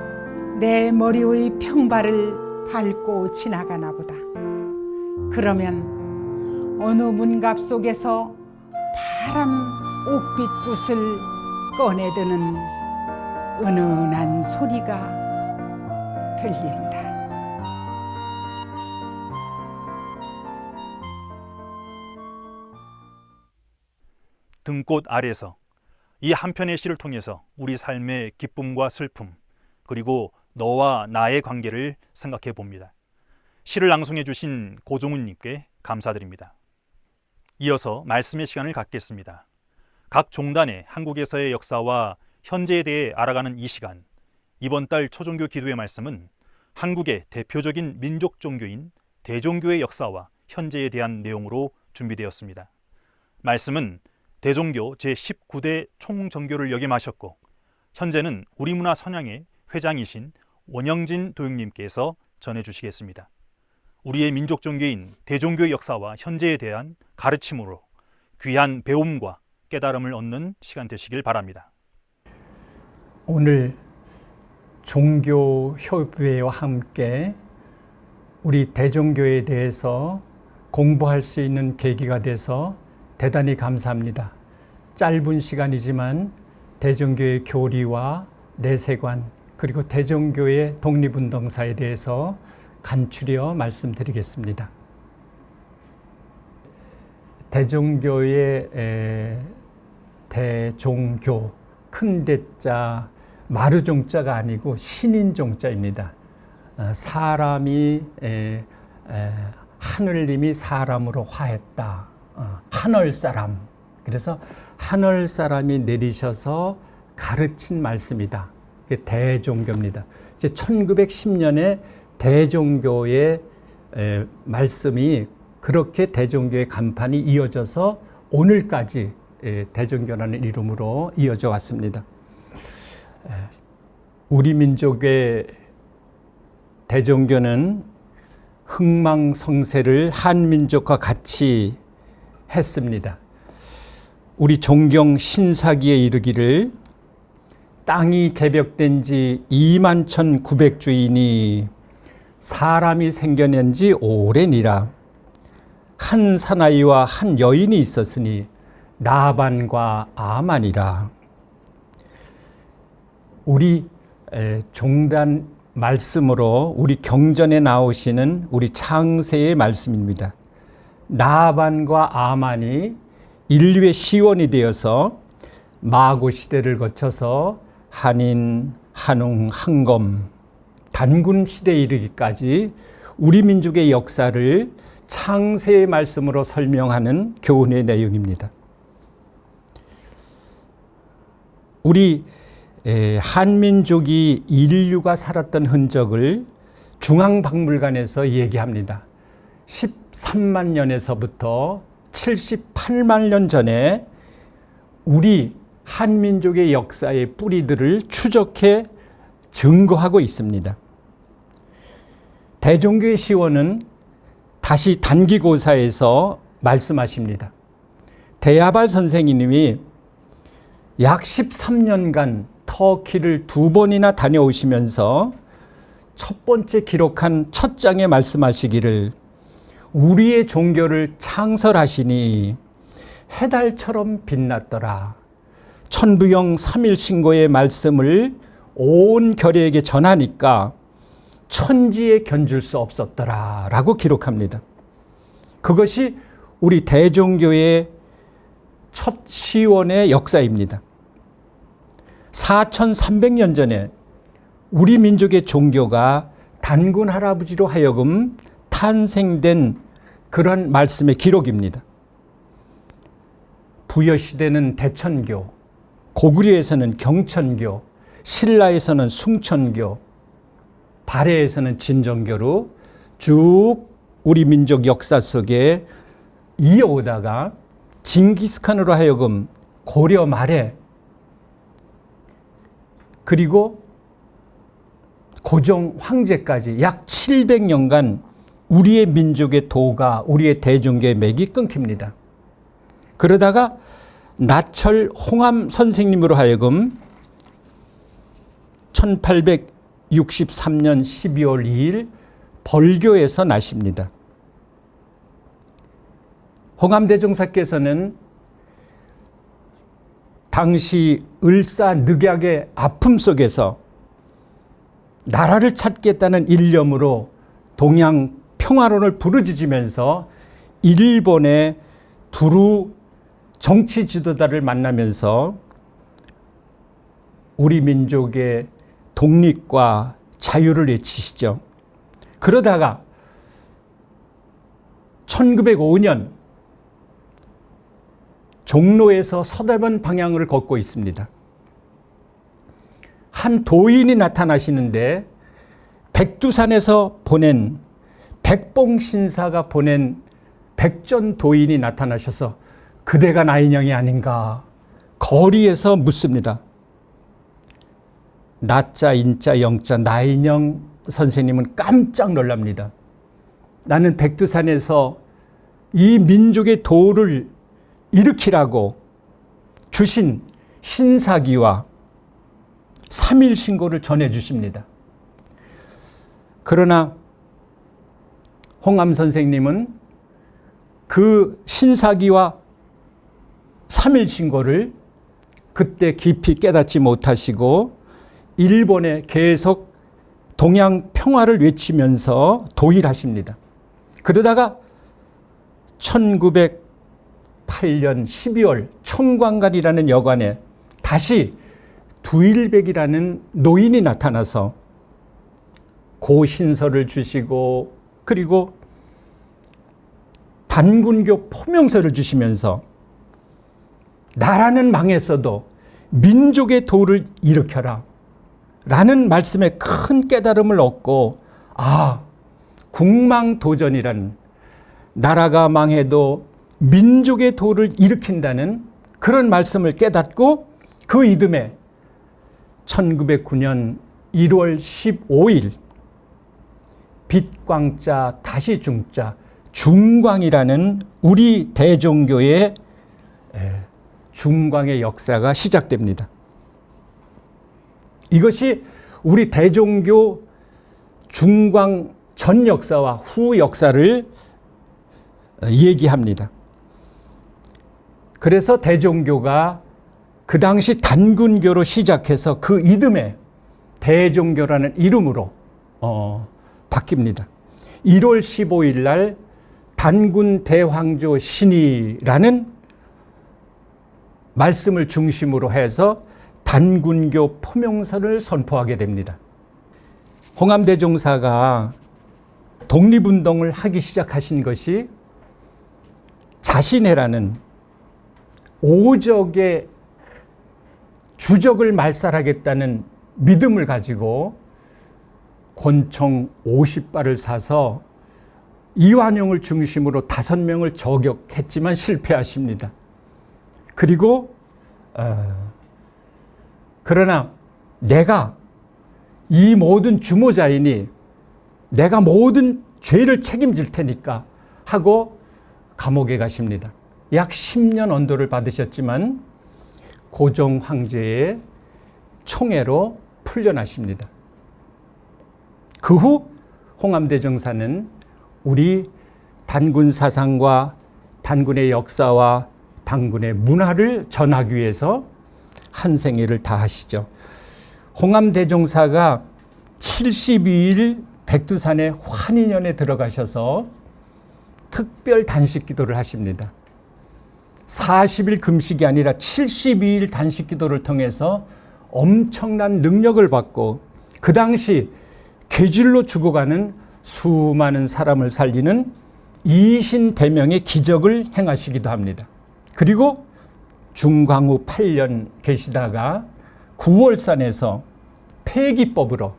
내 머리 위의 평발을 밟고 지나가나 보다. 그러면 어느 문갑 속에서 파란 옥빛꽃을 꺼내드는 은은한 소리가 들린다. 등꽃 아래서 이 한편의 시를 통해서 우리 삶의 기쁨과 슬픔 그리고 너와 나의 관계를 생각해 봅니다. 시를 낭송해 주신 고종훈 님께 감사드립니다. 이어서 말씀의 시간을 갖겠습니다. 각 종단의 한국에서의 역사와 현재에 대해 알아가는 이 시간, 이번 달 초종교 기도의 말씀은 한국의 대표적인 민족 종교인 대종교의 역사와 현재에 대한 내용으로 준비되었습니다. 말씀은 대종교 제19대 총정교를 역임하셨고 현재는 우리문화 선양의 회장이신 원영진 도육님께서 전해주시겠습니다. 우리의 민족 종교인 대종교의 역사와 현재에 대한 가르침으로 귀한 배움과 깨달음을 얻는 시간 되시길 바랍니다. 오늘 종교협의회와 함께 우리 대종교에 대해서 공부할 수 있는 계기가 돼서 대단히 감사합니다. 짧은 시간이지만 대종교의 교리와 내세관 그리고 대종교의 독립운동사에 대해서 간추려 말씀드리겠습니다. 대종교의 대종교 큰 대자 마르종자가 아니고 신인종자입니다. 사람이 하늘님이 사람으로 화했다. 하늘 사람. 그래서 하늘 사람이 내리셔서 가르친 말씀이다. 대종교입니다. 이제 1910년에 대종교의 말씀이 그렇게 대종교의 간판이 이어져서 오늘까지 대종교라는 이름으로 이어져 왔습니다. 우리 민족의 대종교는 흥망성쇠를 한민족과 같이 했습니다. 우리 종경 신사기에 이르기를 땅이 개벽된 지 21,900주이니 사람이 생겨낸 지 오래니라. 한 사나이와 한 여인이 있었으니 라반과 아만이라. 우리 종단 말씀으로 우리 경전에 나오시는 우리 창세의 말씀입니다. 라반과 아만이 인류의 시원이 되어서 마고 시대를 거쳐서 한인, 한웅, 한검, 단군 시대에 이르기까지 우리 민족의 역사를 창세의 말씀으로 설명하는 교훈의 내용입니다. 우리 한민족이 인류가 살았던 흔적을 중앙박물관에서 얘기합니다. 13만 년에서부터 78만 년 전에 우리 한민족의 역사의 뿌리들을 추적해 증거하고 있습니다. 대종교의 시원은 다시 단기고사에서 말씀하십니다. 대야발 선생님이 약 13년간 터키를 2번이나 다녀오시면서 첫 번째 기록한 첫 장에 말씀하시기를 우리의 종교를 창설하시니 해달처럼 빛났더라. 천부경 3일 신고의 말씀을 온 결의에게 전하니까 천지에 견줄 수 없었더라 라고 기록합니다. 그것이 우리 대종교의 첫 시원의 역사입니다. 4,300년 전에 우리 민족의 종교가 단군 할아버지로 하여금 탄생된 그런 말씀의 기록입니다. 부여시대는 대천교, 고구려에서는 경천교, 신라에서는 숭천교, 발해에서는 진정교로 쭉 우리 민족 역사 속에 이어오다가 징기스칸으로 하여금 고려 말에 그리고 고종 황제까지 약 700년간 우리의 민족의 도가 우리의 대종교의 맥이 끊깁니다. 그러다가 나철 홍암 선생님으로 하여금 1863년 12월 2일 벌교에서 나십니다. 홍암대종사께서는 당시 을사늑약의 아픔 속에서 나라를 찾겠다는 일념으로 동양 평화론을 부르짖으면서 일본의 두루 정치 지도자를 만나면서 우리 민족의 독립과 자유를 외치시죠. 그러다가 1905년 종로에서 서대문 방향을 걷고 있습니다. 한 도인이 나타나시는데 백두산에서 보낸 백봉신사가 보낸 백전도인이 나타나셔서 그대가 나인형이 아닌가 거리에서 묻습니다. 나자, 인자, 영자, 나인형 선생님은 깜짝 놀랍니다. 나는 백두산에서 이 민족의 도를 일으키라고 주신 신사기와 3일 신고를 전해 주십니다. 그러나 홍암 선생님은 그 신사기와 3일 신고를 그때 깊이 깨닫지 못하시고 일본에 계속 동양 평화를 외치면서 도일하십니다. 그러다가 1908년 12월 청광관이라는 여관에 다시 두일백이라는 노인이 나타나서 고신서를 주시고 그리고 단군교 포명서를 주시면서 나라는 망했어도 민족의 도를 일으켜라 라는 말씀에 큰 깨달음을 얻고 국망도전이라는 나라가 망해도 민족의 도를 일으킨다는 그런 말씀을 깨닫고 그 이듬해 1909년 1월 15일 빛광자 다시 중자 중광이라는 우리 대종교의 중광의 역사가 시작됩니다. 이것이 우리 대종교 중광 전 역사와 후 역사를 얘기합니다. 그래서 대종교가 그 당시 단군교로 시작해서 그 이듬해 대종교라는 이름으로 바뀝니다. 1월 15일 날 단군 대황조 신이라는 말씀을 중심으로 해서 단군교 포명서를 선포하게 됩니다. 홍암대종사가 독립운동을 하기 시작하신 것이 자신해라는 오적의 주적을 말살하겠다는 믿음을 가지고 권총 50발을 사서 이완용을 중심으로 5명을 저격했지만 실패하십니다. 그리고 그러나 내가 이 모든 주모자이니 내가 모든 죄를 책임질 테니까 하고 감옥에 가십니다. 약 10년 언도를 받으셨지만 고종 황제의 총애로 풀려나십니다. 그 후 홍암대종사는 우리 단군 사상과 단군의 역사와 단군의 문화를 전하기 위해서 한 생애를 다하시죠. 홍암대종사가 72일 백두산의 환인연에 들어가셔서 특별 단식 기도를 하십니다. 40일 금식이 아니라 72일 단식 기도를 통해서 엄청난 능력을 받고 그 당시 궤질로 죽어가는 수많은 사람을 살리는 이신대명의 기적을 행하시기도 합니다. 그리고 중광후 8년 계시다가 9월산에서 폐기법으로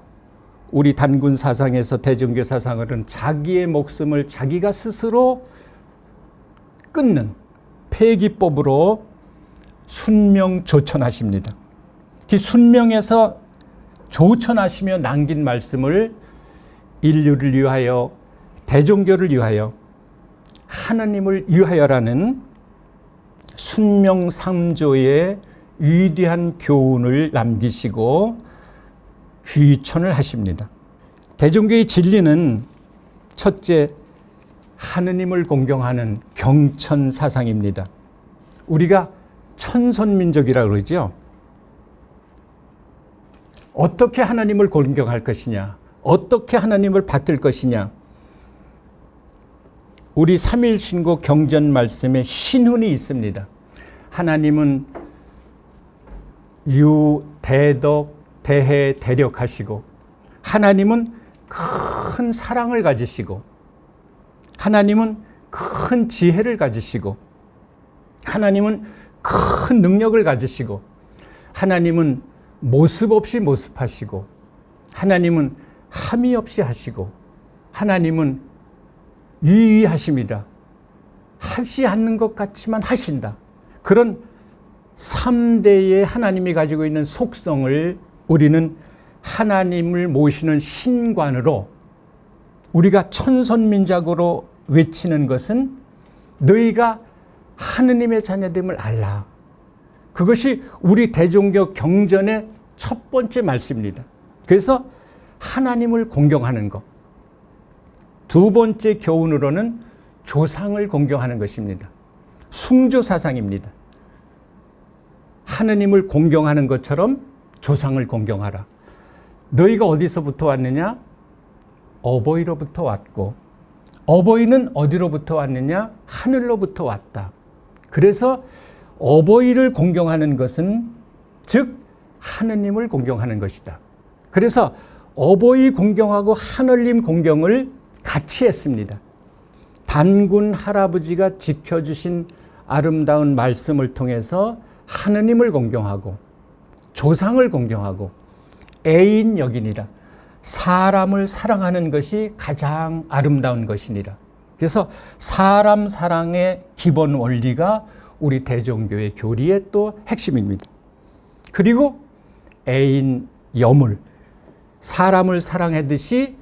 우리 단군 사상에서 대종교 사상으로는 자기의 목숨을 자기가 스스로 끊는 폐기법으로 순명 조천하십니다. 그 순명에서 조천하시며 남긴 말씀을 인류를 위하여 대종교를 위하여 하나님을 위하여라는 순명상조의 위대한 교훈을 남기시고 귀천을 하십니다. 대종교의 진리는 첫째, 하느님을 공경하는 경천 사상입니다. 우리가 천손민족이라고 그러죠. 어떻게 하나님을 공경할 것이냐, 어떻게 하나님을 받들 것이냐. 우리 3일 신고 경전 말씀에 신훈이 있습니다. 하나님은 유, 대덕, 대해, 대력하시고, 하나님은 큰 사랑을 가지시고, 하나님은 큰 지혜를 가지시고, 하나님은 큰 능력을 가지시고, 하나님은 모습 없이 모습하시고, 하나님은 함이 없이 하시고, 하나님은 유의하십니다. 하지 않는 것 같지만 하신다. 그런 3대의 하나님이 가지고 있는 속성을 우리는 하나님을 모시는 신관으로 우리가 천손민족으로 외치는 것은 너희가 하느님의 자녀됨을 알라. 그것이 우리 대종교 경전의 첫 번째 말씀입니다. 그래서 하나님을 공경하는 것. 두 번째 교훈으로는 조상을 공경하는 것입니다. 숭조 사상입니다. 하느님을 공경하는 것처럼 조상을 공경하라. 너희가 어디서부터 왔느냐? 어버이로부터 왔고, 어버이는 어디로부터 왔느냐? 하늘로부터 왔다. 그래서 어버이를 공경하는 것은 즉 하느님을 공경하는 것이다. 그래서 어버이 공경하고 하느님 공경을 같이 했습니다. 단군 할아버지가 지켜주신 아름다운 말씀을 통해서 하느님을 공경하고 조상을 공경하고 애인 여기니라. 사람을 사랑하는 것이 가장 아름다운 것이니라. 그래서 사람 사랑의 기본 원리가 우리 대종교의 교리의 또 핵심입니다. 그리고 애인 여물, 사람을 사랑하듯이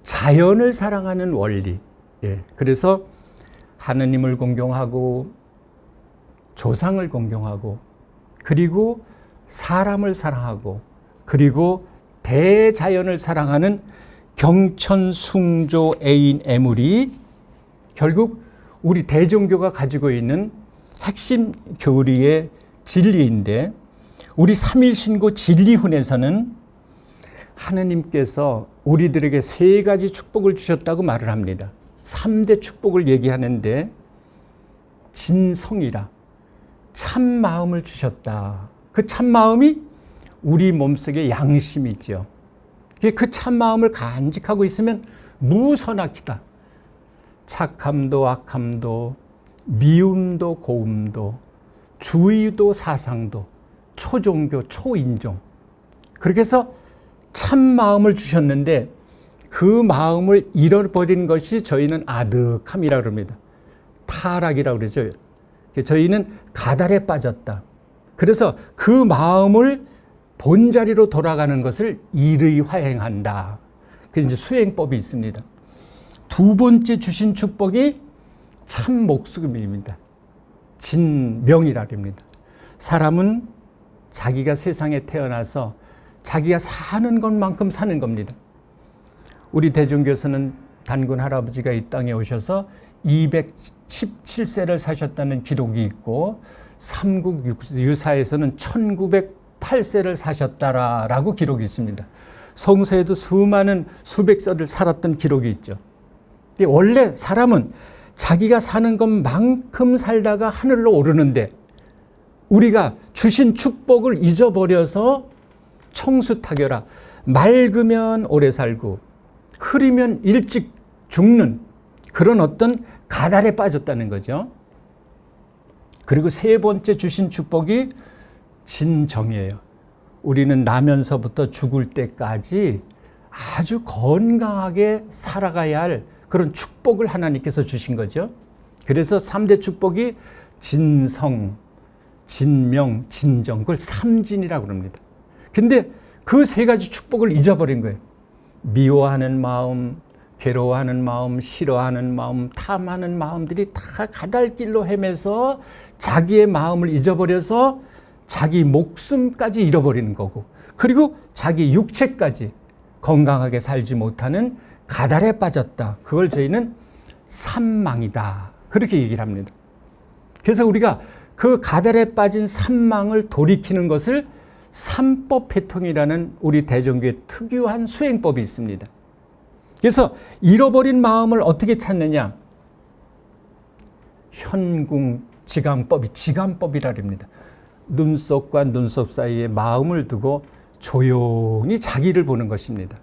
자연을 사랑하는 원리. 그래서 하느님을 공경하고 조상을 공경하고 그리고 사람을 사랑하고 그리고 대자연을 사랑하는 경천숭조 애인 애물이 결국 우리 대종교가 가지고 있는 핵심 교리의 진리인데, 우리 3일 신고 진리훈에서는 하느님께서 우리들에게 3가지 축복을 주셨다고 말을 합니다. 3대 축복을 얘기하는데, 진성이라 참마음을 주셨다. 그 참마음이 우리 몸속에 양심이죠. 그 참마음을 간직하고 있으면 무선악기다. 착함도 악함도 미움도 고움도 주의도 사상도 초종교 초인종, 그렇게 해서 참마음을 주셨는데 그 마음을 잃어버린 것이 저희는 아득함이라고 합니다. 타락이라고 그러죠. 저희는 가달에 빠졌다. 그래서 그 마음을 본자리로 돌아가는 것을 일의 화행한다. 그래서 이제 수행법이 있습니다. 두 번째 주신 축복이 참 목숨입니다. 진명이라 합니다. 사람은 자기가 세상에 태어나서 자기가 사는 것만큼 사는 겁니다. 우리 대종교에서는 단군 할아버지가 이 땅에 오셔서 217세를 사셨다는 기록이 있고, 삼국 유사에서는 1908세를 사셨다라고 기록이 있습니다. 성서에도 수많은 수백 세를 살았던 기록이 있죠. 근데 원래 사람은 자기가 사는 것만큼 살다가 하늘로 오르는데, 우리가 주신 축복을 잊어버려서 청수타결하, 맑으면 오래 살고 흐리면 일찍 죽는 그런 어떤 가달에 빠졌다는 거죠. 그리고 세 번째 주신 축복이 진정이에요. 우리는 나면서부터 죽을 때까지 아주 건강하게 살아가야 할 그런 축복을 하나님께서 주신 거죠. 그래서 3대 축복이 진성, 진명, 진정, 그걸 삼진이라고 합니다. 근데 그 3가지 축복을 잊어버린 거예요. 미워하는 마음, 괴로워하는 마음, 싫어하는 마음, 탐하는 마음들이 다 가달길로 헤매서 자기의 마음을 잊어버려서 자기 목숨까지 잃어버리는 거고, 그리고 자기 육체까지 건강하게 살지 못하는 가달에 빠졌다. 그걸 저희는 산망이다. 그렇게 얘기를 합니다. 그래서 우리가 그 가달에 빠진 산망을 돌이키는 것을 삼법회통이라는 우리 대종교의 특유한 수행법이 있습니다. 그래서 잃어버린 마음을 어떻게 찾느냐? 현궁지감법이 지감법이라 합니다. 눈썹과 눈썹 사이에 마음을 두고 조용히 자기를 보는 것입니다.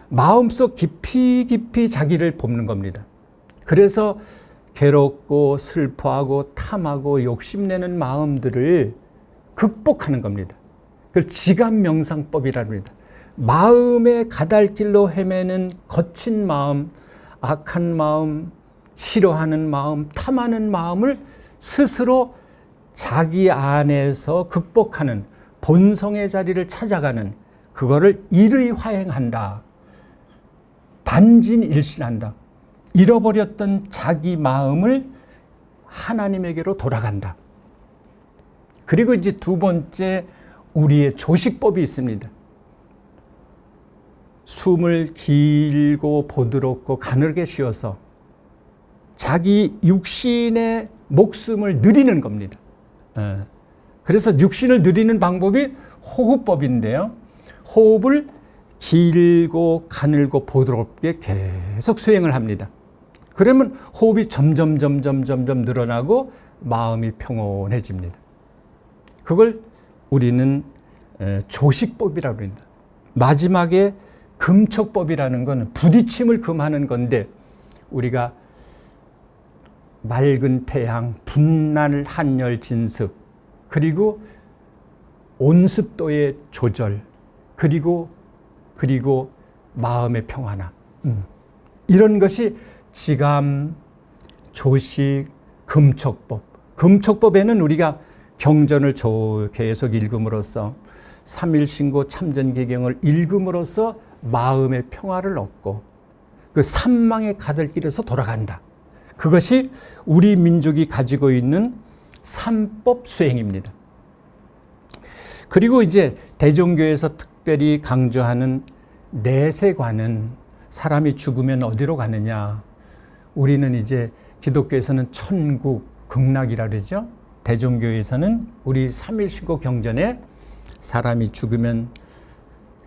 마음속 깊이 자기를 보는 겁니다. 그래서 괴롭고 슬퍼하고 탐하고 욕심내는 마음들을 극복하는 겁니다. 그걸 지감명상법이라고 합니다. 마음의 가달길로 헤매는 거친 마음, 악한 마음, 싫어하는 마음, 탐하는 마음을 스스로 자기 안에서 극복하는 본성의 자리를 찾아가는 그거를 일의화행한다. 반진일신한다. 잃어버렸던 자기 마음을 하나님에게로 돌아간다. 그리고 이제 두 번째 우리의 조식법이 있습니다. 숨을 길고 보드럽고 가늘게 쉬어서 자기 육신의 목숨을 느리는 겁니다. 그래서 육신을 느리는 방법이 호흡법인데요. 호흡을 길고 가늘고 보드럽게 계속 수행을 합니다. 그러면 호흡이 점점 늘어나고 마음이 평온해집니다. 그걸 우리는 조식법이라고 합니다. 마지막에 금척법이라는 건 부딪힘을 금하는 건데 우리가 맑은 태양, 분날 한열 진습, 그리고 온습도의 조절, 그리고 마음의 평안함, 이런 것이 지감, 조식, 금척법. 금척법에는 우리가 경전을 계속 읽음으로써 삼일신고 참전개경을 읽음으로써 마음의 평화를 얻고 그 산망의 가들길에서 돌아간다. 그것이 우리 민족이 가지고 있는 삼법 수행입니다. 그리고 이제 대종교에서 특별히 강조하는 내세관은 사람이 죽으면 어디로 가느냐. 우리는 이제 기독교에서는 천국, 극락이라 그러죠. 대종교에서는 우리 삼일신고 경전에 사람이 죽으면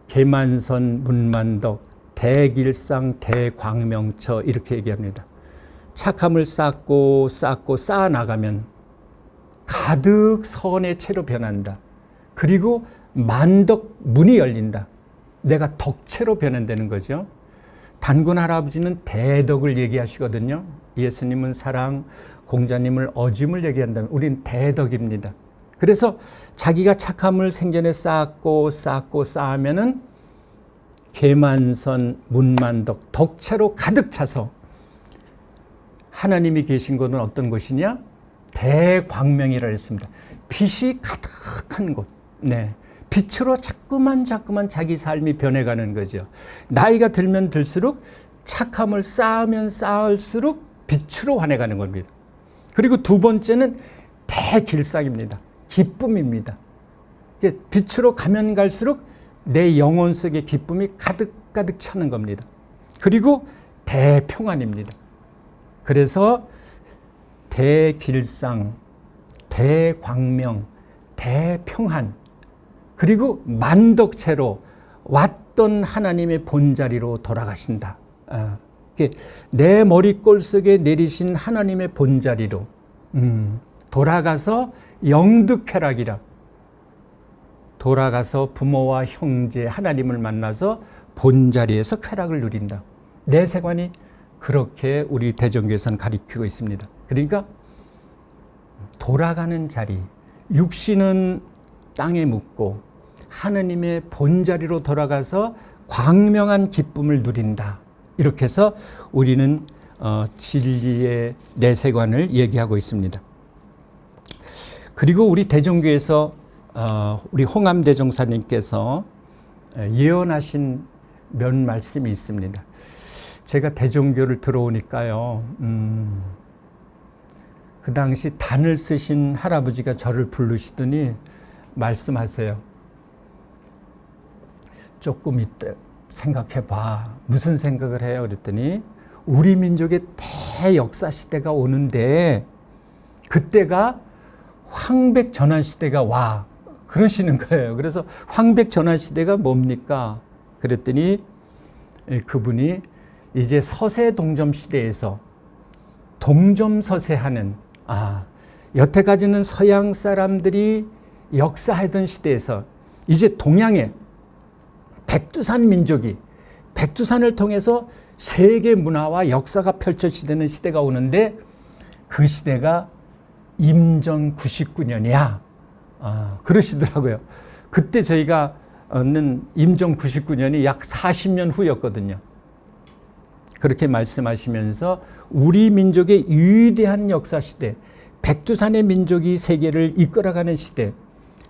계만선, 문만덕, 대길상, 대광명처 이렇게 얘기합니다. 착함을 쌓고 쌓아나가면 가득 선의 채로 변한다. 그리고 만덕 문이 열린다. 내가 덕채로 변한다는 거죠. 단군 할아버지는 대덕을 얘기하시거든요. 예수님은 사랑, 공자님을 어짐을 얘기한다면 우리는 대덕입니다. 그래서 자기가 착함을 생전에 쌓으면은 계만선, 문만덕, 덕채로 가득 차서 하나님이 계신 곳은 어떤 곳이냐? 대광명이라 했습니다. 빛이 가득한 곳. 네. 빛으로 자꾸만 자기 삶이 변해가는 거죠. 나이가 들면 들수록 착함을 쌓으면 쌓을수록 빛으로 환해가는 겁니다. 그리고 두 번째는 대길상입니다. 기쁨입니다. 빛으로 가면 갈수록 내 영혼 속에 기쁨이 가득 차는 겁니다. 그리고 대평안입니다. 그래서 대길상, 대광명, 대평안, 그리고 만덕채로 왔던 하나님의 본자리로 돌아가신다. 내 머리꼴 속에 내리신 하나님의 본자리로 돌아가서 영득쾌락이라, 돌아가서 부모와 형제 하나님을 만나서 본자리에서 쾌락을 누린다. 내세관이 그렇게 우리 대종교에서는 가리키고 있습니다. 그러니까 돌아가는 자리, 육신은 땅에 묻고 하느님의 본자리로 돌아가서 광명한 기쁨을 누린다. 이렇게 해서 우리는 진리의 내세관을 얘기하고 있습니다. 그리고 우리 대종교에서 우리 홍암대종사님께서 예언하신 몇 말씀이 있습니다. 제가 대종교를 들어오니까요, 그 당시 단을 쓰신 할아버지가 저를 부르시더니 말씀하세요. 조금 이따 생각해봐. 무슨 생각을 해요? 그랬더니 우리 민족의 대역사 시대가 오는데 그때가 황백전환 시대가 와 그러시는 거예요. 그래서 황백전환 시대가 뭡니까? 그랬더니 그분이 이제 서세 동점 시대에서 동점서세하는 여태까지는 서양 사람들이 역사하던 시대에서 이제 동양의 백두산 민족이 백두산을 통해서 세계 문화와 역사가 펼쳐지는 시대가 오는데 그 시대가 임전 99년이야. 그러시더라고요. 그때 저희가 얻는 임종 99년이 약 40년 후였거든요. 그렇게 말씀하시면서 우리 민족의 위대한 역사 시대, 백두산의 민족이 세계를 이끌어가는 시대,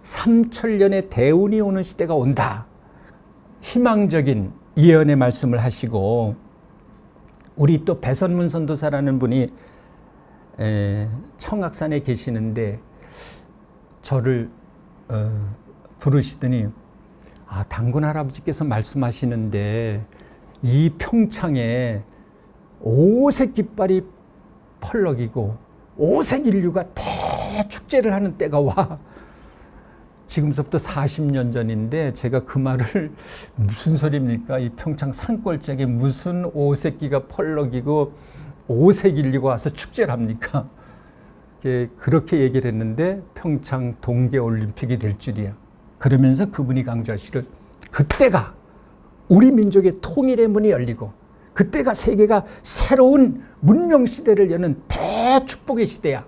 3000년의 대운이 오는 시대가 온다. 희망적인 예언의 말씀을 하시고, 우리 또 배선문 선도사라는 분이 청악산에 계시는데 저를 부르시더니 단군 할아버지께서 말씀하시는데 이 평창에 오색 깃발이 펄럭이고 오색 인류가 대축제를 하는 때가 와. 지금부터 40년 전인데 제가 그 말을 무슨 소리입니까? 이 평창 산골짜기에 무슨 오색기가 펄럭이고 오색 인류가 와서 축제를 합니까? 그렇게 얘기를 했는데 평창 동계올림픽이 될 줄이야. 그러면서 그분이 강조하시를 그때가 우리 민족의 통일의 문이 열리고 그때가 세계가 새로운 문명시대를 여는 대축복의 시대야.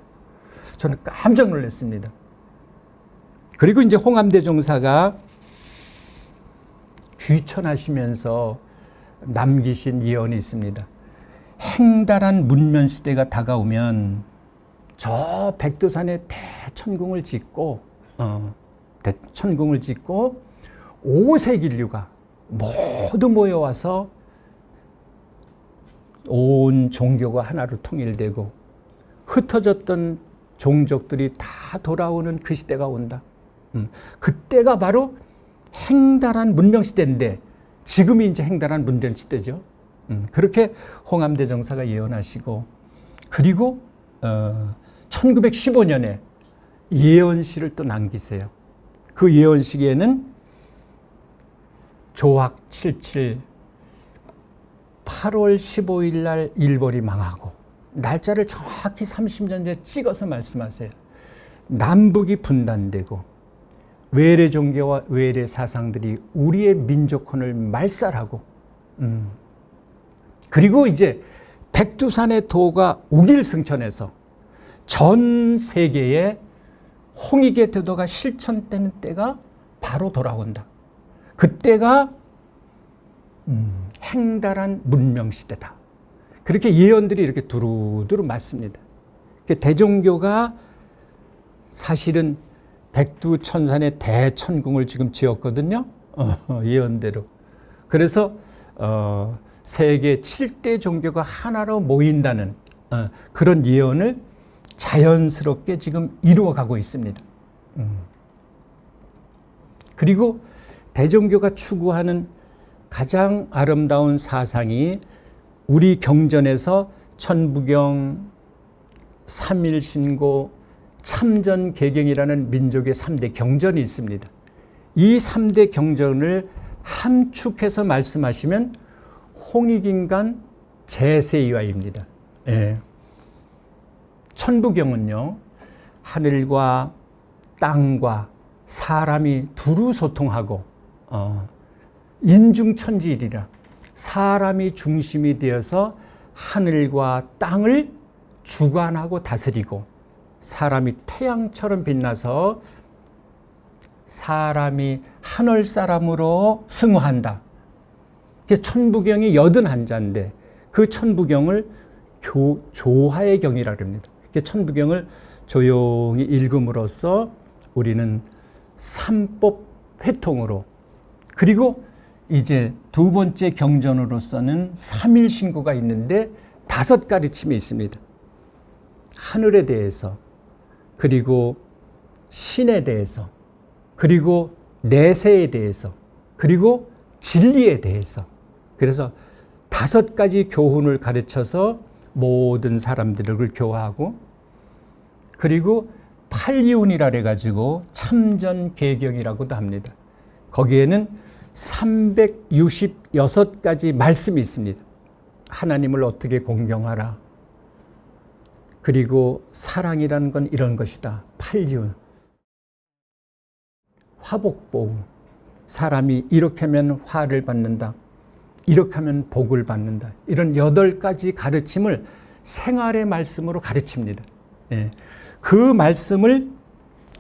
저는 깜짝 놀랐습니다. 그리고 이제 홍암대종사가 귀천하시면서 남기신 예언이 있습니다. 행달한 문명시대가 다가오면 저 백두산에 대천궁을 짓고 오색 인류가 모두 모여와서 온 종교가 하나로 통일되고 흩어졌던 종족들이 다 돌아오는 그 시대가 온다. 그때가 바로 행달한 문명시대인데 지금이 이제 행달한 문명시대죠. 그렇게 홍암대종사가 예언하시고, 그리고 1915년에 예언시를 또 남기세요. 그 예언시에는 조학 77 8월 15일 날 일본이 망하고, 날짜를 정확히 30년 전에 찍어서 말씀하세요. 남북이 분단되고 외래 종교와 외래 사상들이 우리의 민족혼을 말살하고, 그리고 이제 백두산의 도가 우길승천해서 전 세계에 홍익의 태도가 실천되는 때가 바로 돌아온다. 그때가 행달한 문명시대다. 그렇게 예언들이 이렇게 두루두루 맞습니다. 대종교가 사실은 백두천산에 대천궁을 지금 지었거든요. 예언대로. 그래서 세계 7대 종교가 하나로 모인다는 그런 예언을 자연스럽게 지금 이루어가고 있습니다. 그리고 대종교가 추구하는 가장 아름다운 사상이 우리 경전에서 천부경, 삼일신고, 참전개경이라는 민족의 3대 경전이 있습니다. 이 3대 경전을 함축해서 말씀하시면 홍익인간 제세이화입니다. 예. 천부경은요, 하늘과 땅과 사람이 두루 소통하고 인중천지이리라, 사람이 중심이 되어서 하늘과 땅을 주관하고 다스리고 사람이 태양처럼 빛나서 사람이 하늘 사람으로 승화한다. 천부경이 81자인데 그 천부경을 조화의 경이라고 합니다. 천부경을 조용히 읽음으로써 우리는 삼법 회통으로, 그리고 이제 두 번째 경전으로서는 삼일신고가 있는데 5 가르침이 있습니다. 하늘에 대해서, 그리고 신에 대해서, 그리고 내세에 대해서, 그리고 진리에 대해서. 그래서 5가지 교훈을 가르쳐서 모든 사람들을 교화하고, 그리고 팔이운이라 해가지고 참전개경이라고도 합니다. 거기에는 366가지 말씀이 있습니다. 하나님을 어떻게 공경하라. 그리고 사랑이라는 건 이런 것이다. 팔이운. 화복보우. 사람이 이렇게 하면 화를 받는다. 이렇게 하면 복을 받는다. 이런 8가지 가르침을 생활의 말씀으로 가르칩니다. 예. 그 말씀을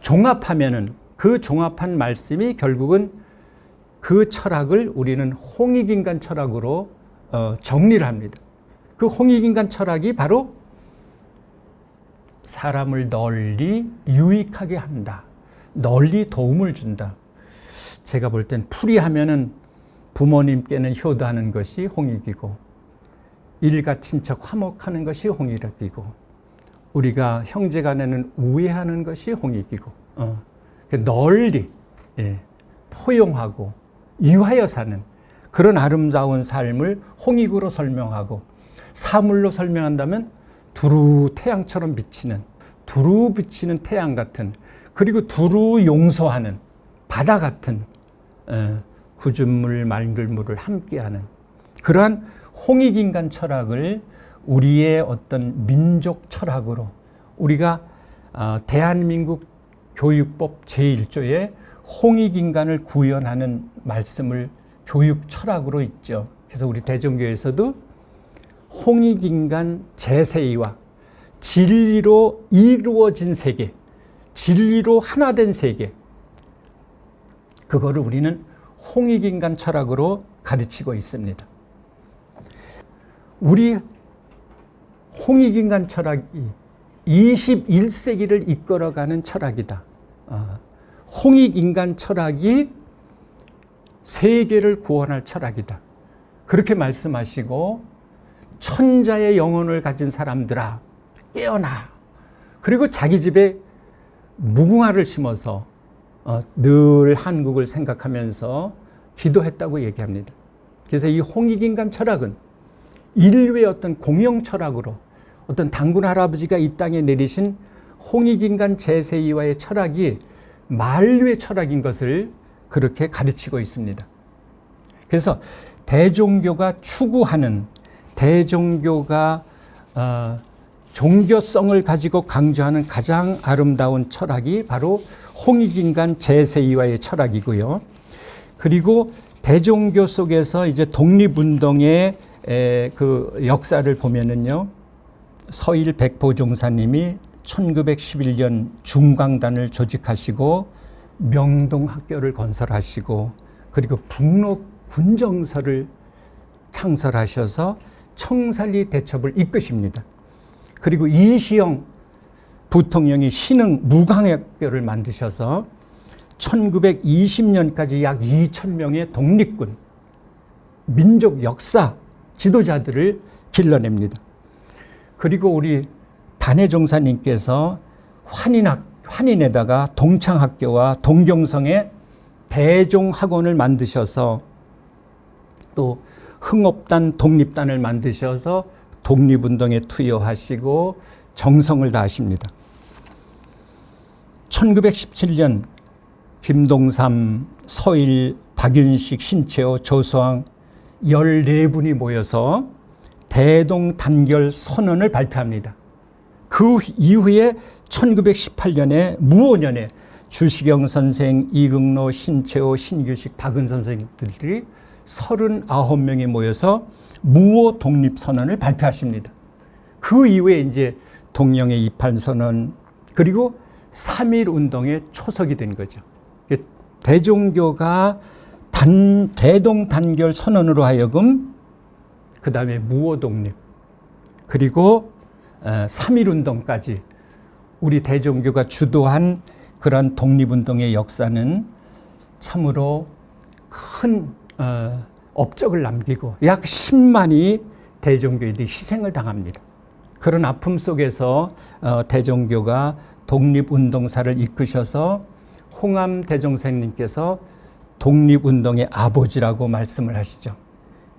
종합하면은 그 종합한 말씀이 결국은 그 철학을 우리는 홍익인간 철학으로 정리를 합니다. 그 홍익인간 철학이 바로 사람을 널리 유익하게 한다. 널리 도움을 준다. 제가 볼 땐 풀이하면은 부모님께는 효도하는 것이 홍익이고, 일가 친척 화목하는 것이 홍익이고, 우리가 형제간에는 우애하는 것이 홍익이고, 널리 포용하고 이화여 사는 그런 아름다운 삶을 홍익으로 설명하고, 사물로 설명한다면 두루 태양처럼 비치는, 두루 비치는 태양 같은, 그리고 두루 용서하는 바다 같은, 굳은 물 맑은 물을 함께하는 그러한 홍익인간 철학을 우리의 어떤 민족 철학으로, 우리가 대한민국 교육법 제1조에 홍익인간을 구현하는 말씀을 교육 철학으로 있죠. 그래서 우리 대종교에서도 홍익인간 제세이와 진리로 이루어진 세계, 진리로 하나된 세계, 그거를 우리는 홍익인간 철학으로 가르치고 있습니다. 우리 홍익인간 철학이 21세기를 이끌어가는 철학이다. 홍익인간 철학이 세계를 구원할 철학이다. 그렇게 말씀하시고, 천자의 영혼을 가진 사람들아 깨어나. 그리고 자기 집에 무궁화를 심어서 늘 한국을 생각하면서 기도했다고 얘기합니다. 그래서 이 홍익인간 철학은 인류의 어떤 공영 철학으로, 어떤 단군 할아버지가 이 땅에 내리신 홍익인간 제세이와의 철학이 만류의 철학인 것을 그렇게 가르치고 있습니다. 그래서 대종교가 추구하는, 대종교가 종교성을 가지고 강조하는 가장 아름다운 철학이 바로 홍익인간 제세이와의 철학이고요. 그리고 대종교 속에서 이제 독립운동의 그 역사를 보면은요, 서일 백보종사님이 1911년 중광단을 조직하시고 명동학교를 건설하시고, 그리고 북로 군정서를 창설하셔서 청산리 대첩을 이끄십니다. 그리고 이시영 부통령이 신흥 무광학교를 만드셔서 1920년까지 약 2,000명의 독립군, 민족 역사 지도자들을 길러냅니다. 그리고 우리 단해종사님께서 환인에다가 동창학교와 동경성에 대종학원을 만드셔서, 또 흥업단, 독립단을 만드셔서 독립운동에 투여하시고 정성을 다하십니다. 1917년 김동삼, 서일, 박윤식, 신채호, 조수왕 14분이 모여서 대동단결 선언을 발표합니다. 그 이후에 1918년에 무오년에 주시경 선생, 이극로, 신채호, 신규식, 박은 선생들이 39명이 모여서 무오 독립선언을 발표하십니다. 그 이후에 이제 동령의 이판선언, 그리고 3.1운동의 초석이 된 거죠. 대종교가 대동단결 선언으로 하여금 그 다음에 무오 독립, 그리고 3.1운동까지 우리 대종교가 주도한 그런 독립운동의 역사는 참으로 큰 업적을 남기고 약 10만이 대종교인들이 희생을 당합니다. 그런 아픔 속에서 대종교가 독립운동사를 이끄셔서 홍암 대종사님께서 독립운동의 아버지라고 말씀을 하시죠.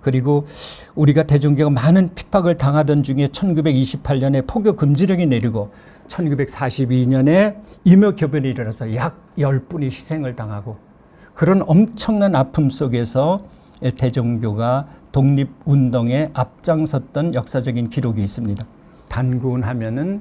그리고 우리가 대종교가 많은 핍박을 당하던 중에 1928년에 포교 금지령이 내리고 1942년에 임역교변이 일어나서 약 10분이 희생을 당하고 그런 엄청난 아픔 속에서 대종교가 독립운동에 앞장섰던 역사적인 기록이 있습니다. 단군 하면은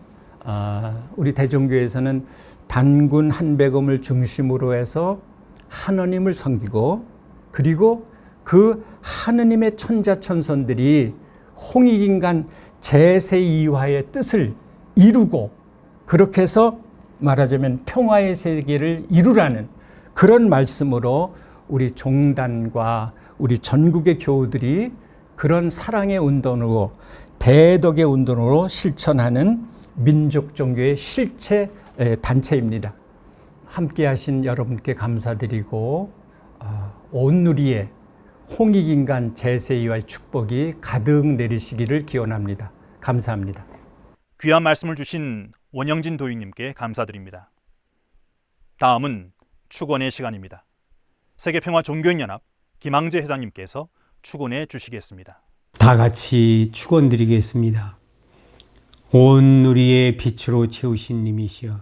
우리 대종교에서는 단군 한백엄을 중심으로 해서 하느님을 섬기고 그리고 그 하느님의 천자천선들이 홍익인간 제세이화의 뜻을 이루고 그렇게 해서 말하자면 평화의 세계를 이루라는 그런 말씀으로 우리 종단과 우리 전국의 교우들이 그런 사랑의 운동으로 대덕의 운동으로 실천하는 민족 종교의 실체 단체입니다. 함께 하신 여러분께 감사드리고 온 누리에 홍익인간 제세이와의 축복이 가득 내리시기를 기원합니다. 감사합니다. 귀한 말씀을 주신 원영진 도인님께 감사드립니다. 다음은 축원의 시간입니다. 세계평화종교인연합 김항재 회장님께서 축원해 주시겠습니다. 다 같이 축원드리겠습니다. 온 누리의 빛으로 채우신 님이시여,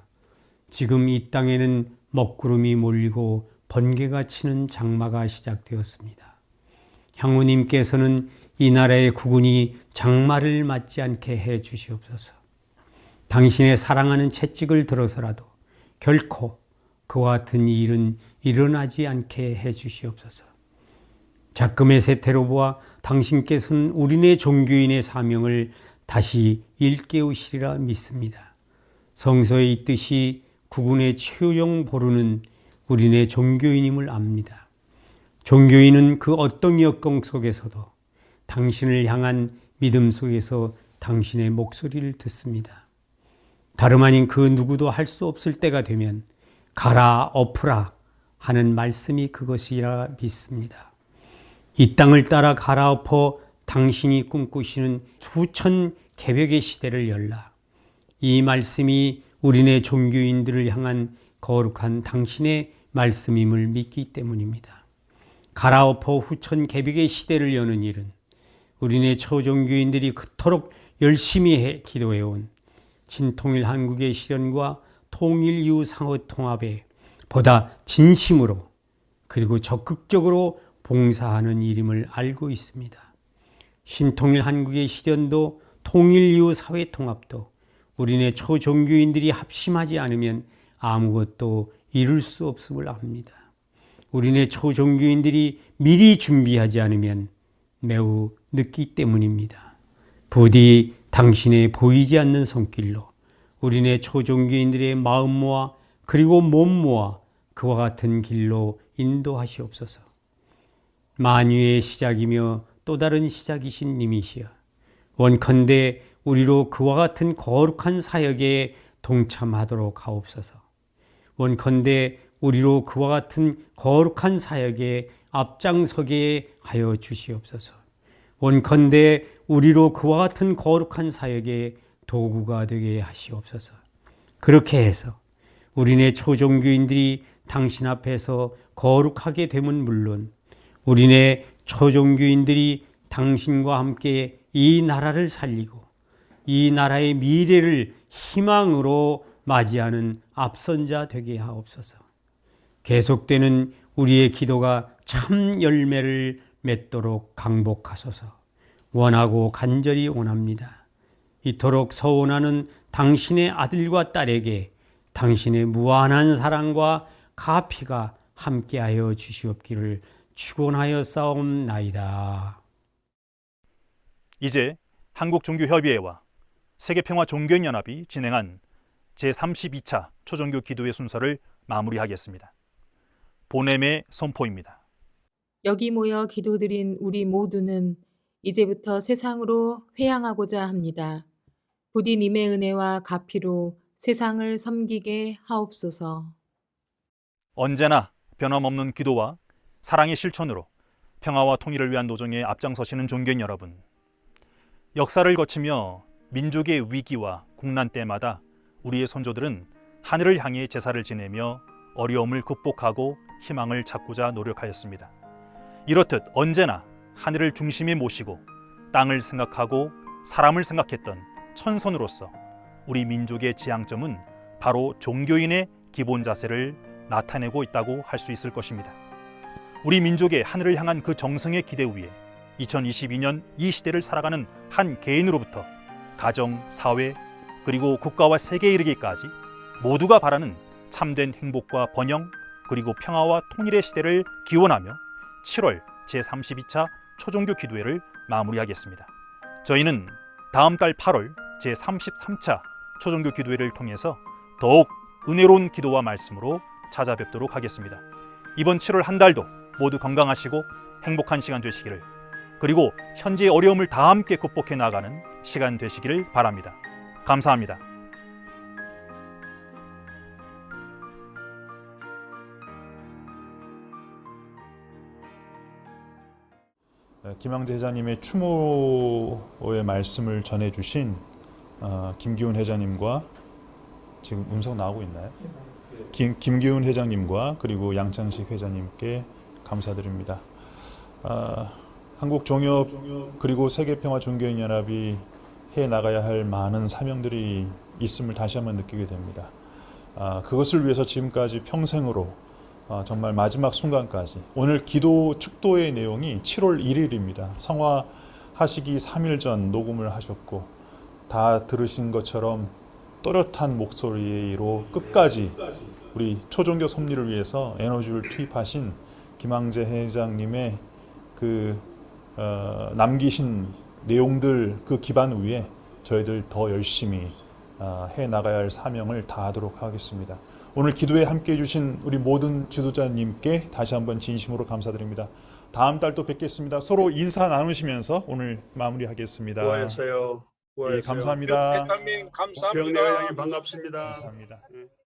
지금 이 땅에는 먹구름이 몰리고 번개가 치는 장마가 시작되었습니다. 향후님께서는 이 나라의 국군이 장마를 맞지 않게 해 주시옵소서. 당신의 사랑하는 채찍을 들어서라도 결코 그와 같은 일은 일어나지 않게 해 주시옵소서. 작금의 세태로 보아 당신께서는 우리네 종교인의 사명을 다시 일깨우시리라 믿습니다. 성서에 있듯이 국군의 최종 보루는 우리네 종교인임을 압니다. 종교인은 그 어떤 역경 속에서도 당신을 향한 믿음 속에서 당신의 목소리를 듣습니다. 다름 아닌 그 누구도 할 수 없을 때가 되면 가라 엎으라 하는 말씀이 그것이라 믿습니다. 이 땅을 따라 갈아엎어 당신이 꿈꾸시는 수천 개벽의 시대를 열라. 이 말씀이 우리네 종교인들을 향한 거룩한 당신의 말씀임을 믿기 때문입니다. 갈아엎어 후천 개벽의 시대를 여는 일은 우리네 초종교인들이 그토록 열심히 기도해온 신통일 한국의 실현과 통일 이후 상호 통합에 보다 진심으로 그리고 적극적으로 봉사하는 일임을 알고 있습니다. 신통일 한국의 실현도 통일 이후 사회 통합도 우리네 초종교인들이 합심하지 않으면 아무것도 이룰 수 없음을 압니다. 우리네 초종교인들이 미리 준비하지 않으면 매우 늦기 때문입니다. 부디 당신의 보이지 않는 손길로 우리네 초종교인들의 마음 모아 그리고 몸 모아 그와 같은 길로 인도하시옵소서. 만유의 시작이며 또 다른 시작이신 님이시여, 원컨대 우리로 그와 같은 거룩한 사역에 동참하도록 하옵소서. 원컨대 우리로 그와 같은 거룩한 사역에 앞장서게 하여 주시옵소서. 원컨대 우리로 그와 같은 거룩한 사역에 도구가 되게 하시옵소서. 그렇게 해서 우리네 초종교인들이 당신 앞에서 거룩하게 됨은 물론 우리네 초종교인들이 당신과 함께 이 나라를 살리고 이 나라의 미래를 희망으로 맞이하는 앞선자 되게 하옵소서. 계속되는 우리의 기도가 참 열매를 맺도록 강복하소서. 원하고 간절히 원합니다. 이토록 서원하는 당신의 아들과 딸에게 당신의 무한한 사랑과 가피가 함께하여 주시옵기를 축원하여 싸움나이다. 이제 한국종교협의회와 세계평화종교인연합이 진행한 제32차 초종교 기도회 순서를 마무리하겠습니다. 보냄의 선포입니다. 여기 모여 기도드린 우리 모두는 이제부터 세상으로 회향하고자 합니다. 부디 님의 은혜와 가피로 세상을 섬기게 하옵소서. 언제나 변함없는 기도와 사랑의 실천으로 평화와 통일을 위한 노정에 앞장서시는 종교인 여러분, 역사를 거치며 민족의 위기와 국난 때마다 우리의 선조들은 하늘을 향해 제사를 지내며 어려움을 극복하고 희망을 찾고자 노력하였습니다. 이렇듯 언제나 하늘을 중심에 모시고 땅을 생각하고 사람을 생각했던 천선으로서 우리 민족의 지향점은 바로 종교인의 기본 자세를 나타내고 있다고 할 수 있을 것입니다. 우리 민족의 하늘을 향한 그 정성의 기대 위에 2022년 이 시대를 살아가는 한 개인으로부터 가정, 사회, 그리고 국가와 세계에 이르기까지 모두가 바라는 참된 행복과 번영, 그리고 평화와 통일의 시대를 기원하며 7월 제32차 초종교 기도회를 마무리하겠습니다. 저희는 다음 달 8월 제33차 초종교 기도회를 통해서 더욱 은혜로운 기도와 말씀으로 찾아뵙도록 하겠습니다. 이번 7월 한 달도 모두 건강하시고 행복한 시간 되시기를, 그리고 현재의 어려움을 다 함께 극복해 나가는 시간 되시기를 바랍니다. 감사합니다. 김양재 회장님의 추모의 말씀을 전해주신 김기훈 회장님과, 지금 음성 나오고 있나요? 김기훈 회장님과 그리고 양창식 회장님께 감사드립니다. 한국종협 그리고 세계평화종교인연합이 해 나가야 할 많은 사명들이 있음을 다시 한번 느끼게 됩니다. 그것을 위해서 지금까지 평생으로 정말 마지막 순간까지, 오늘 기도 축도의 내용이 7월 1일입니다. 성화하시기 3일 전 녹음을 하셨고, 다 들으신 것처럼 또렷한 목소리로 끝까지 우리 초종교 섭리를 위해서 에너지를 투입하신 김양재 회장님의 남기신 내용들, 그 기반 위에 저희들 더 열심히 해 나가야 할 사명을 다하도록 하겠습니다. 오늘 기도에 함께해 주신 우리 모든 지도자님께 다시 한번 진심으로 감사드립니다. 다음 달 또 뵙겠습니다. 서로 인사 나누시면서 오늘 마무리하겠습니다. 수고하셨어요. 예, 감사합니다. 회장님 감사합니다. 병내 회장님 반갑습니다. 감사합니다.